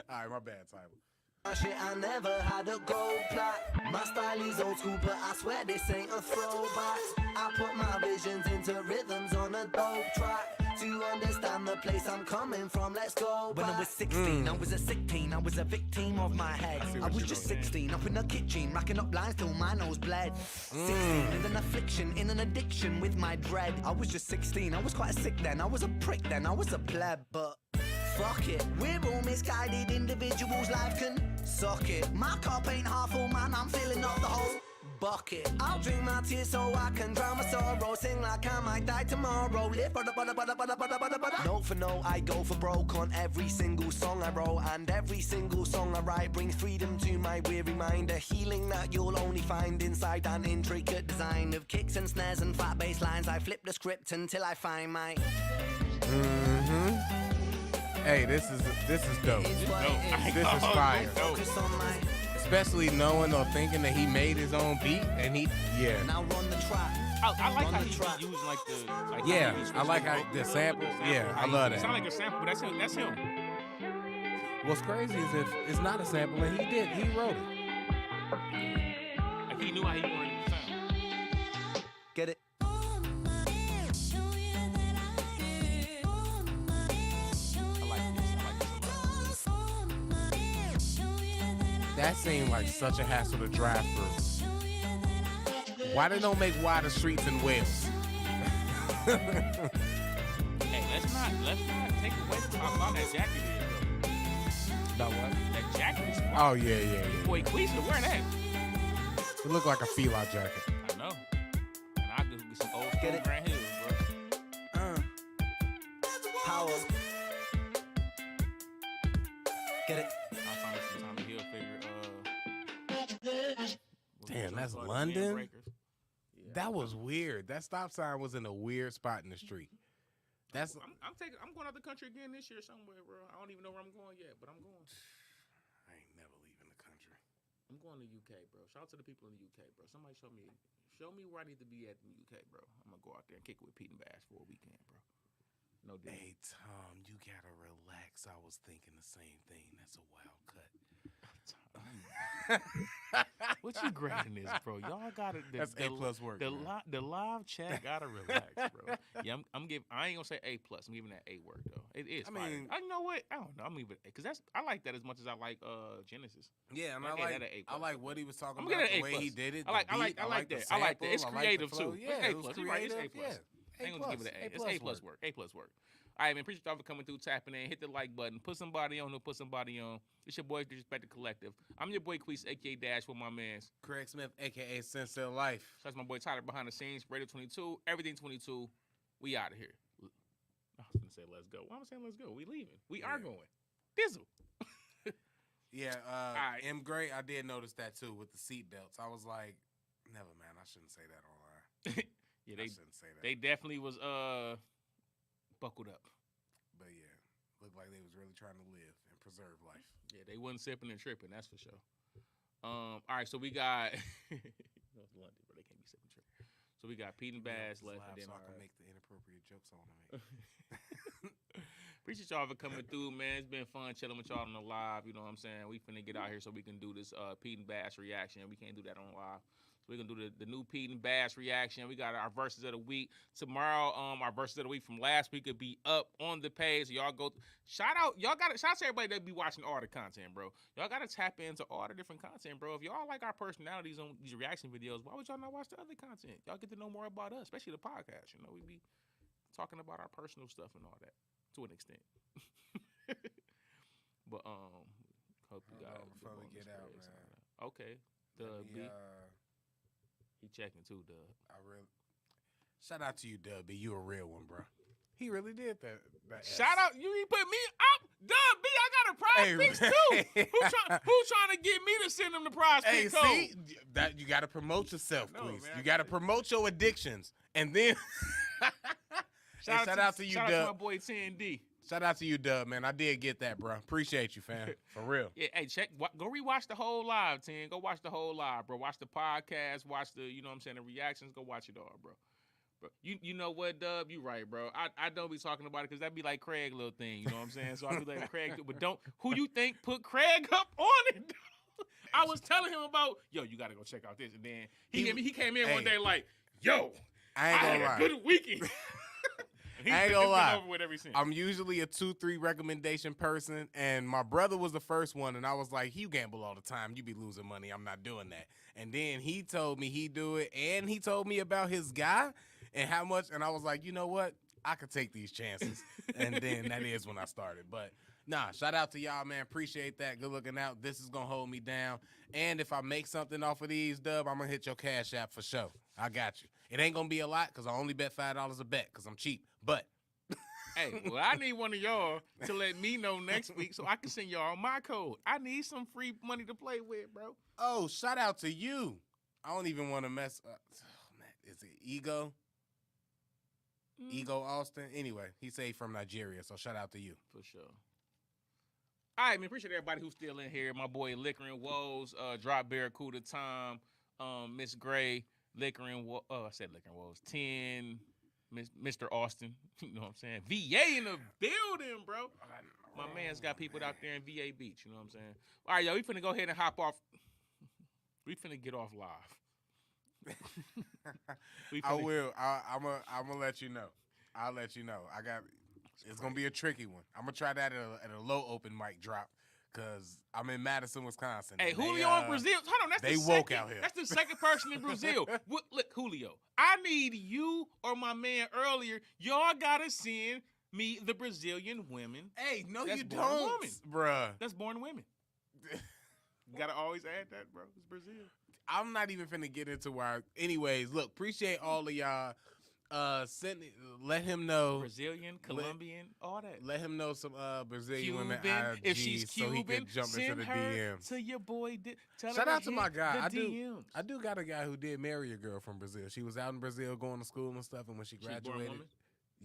All right, my bad, Tyler. Shit, I never had a gold plat. My style is old school, but I swear this ain't a throwback. I put my visions into rhythms on a dope track. To understand the place I'm coming from, let's go back. When I was 16, I was a sick teen. I was a victim of my head. I was just 16, up in the kitchen, racking up lines till my nose bled. 16, in an affliction, in an addiction with my dread. I was just 16, I was quite sick then. I was a prick then, I was a pleb, but fuck it. We're all misguided individuals, life can suck it. My cup ain't half full, man, I'm filling up the whole bucket. I'll drink my tears so I can drown my sorrow. Sing like I might die tomorrow. Live for the note for note, I go for broke on every single song I wrote. And every single song I write brings freedom to my weary mind. A healing that you'll only find inside an intricate design of kicks and snares and flat bass lines. I flip the script until I find my... Hey, this is dope. This is fire. Focus on my... Especially knowing or thinking that he made his own beat and Now run the track. I like Run how the he's track. using like the like yeah, how he be I like how switching the up samples. Yeah, I love It sound that. like a sample, but that's him. That's him. What's crazy is if it's not a sample and he wrote it. Like he knew how he wanted it to sound. Get it? I like this. I like this a lot. That seemed like such a hassle to drive through. Why they don't make wider streets in Wales? Hey, let's not take away from how far that jacket is, though. About what? That jacket is fire. Oh yeah. Boy, Queez to wear that. It looked like a fila jacket. I know. And I could get some old school Get it? Grand Hills, bro. Power. Get it? I found some Tommy Hilfiger. Damn, that's the London? Breakers. Yeah, That was weird. That stop sign was in a weird spot in the street. That's I'm going out the country again this year somewhere, bro. I don't even know where I'm going yet, but I'm going. I ain't never leaving the country. I'm going to UK, bro. Shout out to the people in the UK, bro. Somebody show me where I need to be at in the UK, bro. I'm gonna go out there and kick it with Pete and Bass for a weekend, bro. No deal. Hey Tom, you gotta relax. I was thinking the same thing. That's a wild cut. What you grading this, bro? Y'all gotta. That's A+ work. The man. the live chat gotta relax, bro. Yeah, I'm giving. I ain't gonna say A+. I'm giving that A work though. It is. I fire. mean- you know what? I don't know. I'm giving it because that's. I like that as much as I like Genesis. Yeah, and I I gave like that an A+. I like what he was talking I'm about, gonna the get way an A+. he did it. I like the beat, that. the I like that. It's sample, I like the creative flow. too. Yeah, it's it A+. was You're right. It's creative. A+. Yeah. I ain't gonna give it an A. It's A+ work. A+ work. All right, man. Appreciate y'all for coming through, tapping in. Hit the like button. Put somebody on. Put somebody on. It's your boy, Disrespect the Collective. I'm your boy, Queese, a.k.a. Dash, with my mans. Craig Smith, aka Sincere Life. That's my boy Tyler behind the scenes. Radio 22. Everything 22. We out of here. I was gonna say let's go. Why am I saying let's go? We leaving. We are going. Dizzle. Yeah, right. M. Gray, I did notice that too with the seatbelts. I was like, never mind, I shouldn't say that online. Yeah, I they shouldn't say that. they definitely was buckled up. But yeah, looked like they was really trying to live and preserve life. Yeah, they wasn't sipping and tripping. That's for sure. All right, so we got North London, but they can't be sipping and tripping. So we got Pete and Bass This left, live and then so I our can make the inappropriate jokes I want to make. Appreciate y'all for coming through, man. It's been fun chilling with y'all on the live. You know what I'm saying? We finna get out here so we can do this Pete and Bass reaction. We can't do that on live. So we're gonna do the new Pete and Bass reaction. We got our verses of the week. Tomorrow, our verses of the week from last week will be up on the page. So y'all go shout out to everybody that be watching all the content, bro. Y'all gotta tap into all the different content, bro. If y'all like our personalities on these reaction videos, why would y'all not watch the other content? Y'all get to know more about us, especially the podcast. You know, we be talking about our personal stuff and all that to an extent. But hope you guys before we get out, man. Okay, Dub B. He checking too, Dub. I really shout out to you, Dub B. You a real one, bro. He really did that. Shout out, you put me up, Dub B. I got a prize picks too. Who trying to get me to send him the prize Hey, pick see code? that you got to promote yourself, No, please. man, You got to promote your addictions, and then shout out to you, shout Dub. out to my boy 10D. Shout out to you, Dub, man. I did get that, bro. Appreciate you, fam. For real. Yeah, hey, go rewatch the whole live, 10. Go watch the whole live, bro. Watch the podcast, watch the, you know what I'm saying, the reactions. Go watch it all, bro. Bro, you know what, Dub? You right, bro. I don't be talking about it because that'd be like Craig little thing, you know what I'm saying? So I be like, Craig, but who you think put Craig up on it? I was telling him about, yo, you got to go check out this. And then he came in one day like, yo, I ain't gonna had lie. a good weekend. I ain't gonna lie. Over with ever since. I'm usually a 2-3 recommendation person, and my brother was the first one, and I was like, you gamble all the time. You be losing money. I'm not doing that. And then he told me he'd do it, and he told me about his guy and how much, and I was like, you know what? I could take these chances. And then that is when I started. But Nah, shout out to y'all, man. Appreciate that. Good looking out. This is gonna hold me down. And if I make something off of these, Dub, I'm gonna hit your Cash App for sure. I got you. It ain't gonna be a lot because I only bet $5 a bet because I'm cheap. But Hey, well, I need one of y'all to let me know next week so I can send y'all my code. I need some free money to play with, bro. oh, shout out to you. I don't even want to mess up. Oh, man, is it Ego? Ego Austin? Anyway, he say he from Nigeria, so shout out to you. For sure. All right, man. Appreciate everybody who's still in here. My boy Liquor and Woes, Drop Barracuda Tom, Miss Gray, Liquor and Woes. I said Liquor and Woes. 10, Mr. Austin. You know what I'm saying? VA in the building, bro. My man's got people out there in VA Beach. You know what I'm saying? All right, yo, we finna go ahead and hop off. We finna get off live. I will. I'm gonna let you know. I'll let you know. It's gonna be a tricky one. I'm gonna try that at a low open mic drop because I'm in Madison, Wisconsin. Hey, and Julio in Brazil. Hold on, that's they the woke second, out here. That's the second person in Brazil. Look, Julio, I need you or my man earlier. Y'all gotta send me the Brazilian women. Hey, no, That's you born don't, woman. bruh. That's born women. You gotta always add that, bro. It's Brazil. I'm not even finna get into where. Anyways, look, appreciate all of y'all. Let him know. Brazilian, Colombian, all that. Let him know some Brazilian Cuban, women IG if she's Cuban, so he could jump into send the her DMs. to your boy. Tell Shout her out to my hit guy. the DMs. I do got a guy who did marry a girl from Brazil. She was out in Brazil going to school and stuff, and when she She's born graduated, woman?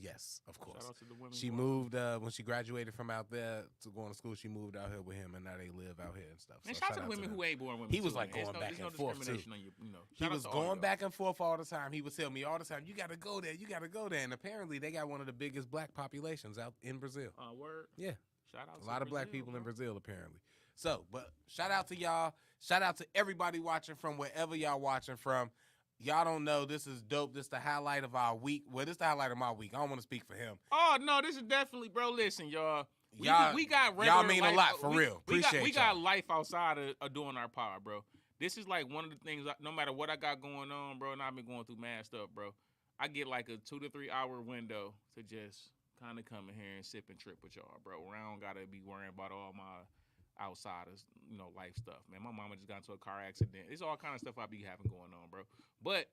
yes, of course. Shout out to the women. She born moved when she graduated from out there to going to school. She moved out here with him, and now they live out here and stuff. And So shout out to the women them. who ain't born women. He was too, like man. going back there's and no forth too. discrimination on you. He Shout out was to all going y'all. back and forth all the time. He would tell me all the time, "You got to go there. You got to go there." And apparently, they got one of the biggest black populations out in Brazil. Word. Yeah, Shout out a to lot of black Brazil, people bro. in Brazil apparently. So, but shout out to y'all. Shout out to everybody watching from wherever y'all watching from. Y'all don't know, this is dope. This the highlight of our week. Well, this the highlight of my week. I don't want to speak for him. Oh no, this is definitely, bro. Listen, y'all. We got regular y'all mean life, a lot for real. Appreciate we y'all. got life outside of doing our power, bro. This is like one of the things. No matter what I got going on, bro, and I've been going through mad stuff, bro. I get like a 2 to 3 hour window to just kind of come in here and sip and trip with y'all, bro. Where I don't gotta be worrying about all my outsiders, life stuff, man. My mama just got into a car accident. It's all kind of stuff I be having going on, bro. But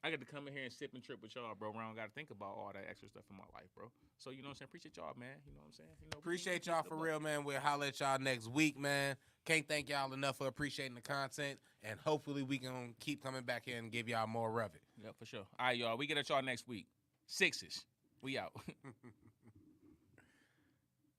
I get to come in here and sip and trip with y'all, bro. Where I don't got to think about all that extra stuff in my life, bro. So, you know what I'm saying? Appreciate y'all, man. You know what I'm saying? Appreciate y'all for real, man. We'll holler at y'all next week, man. Can't thank y'all enough for appreciating the content. And hopefully we can keep coming back here and give y'all more of it. Yeah, for sure. All right, y'all. We get at y'all next week. Sixes. We out.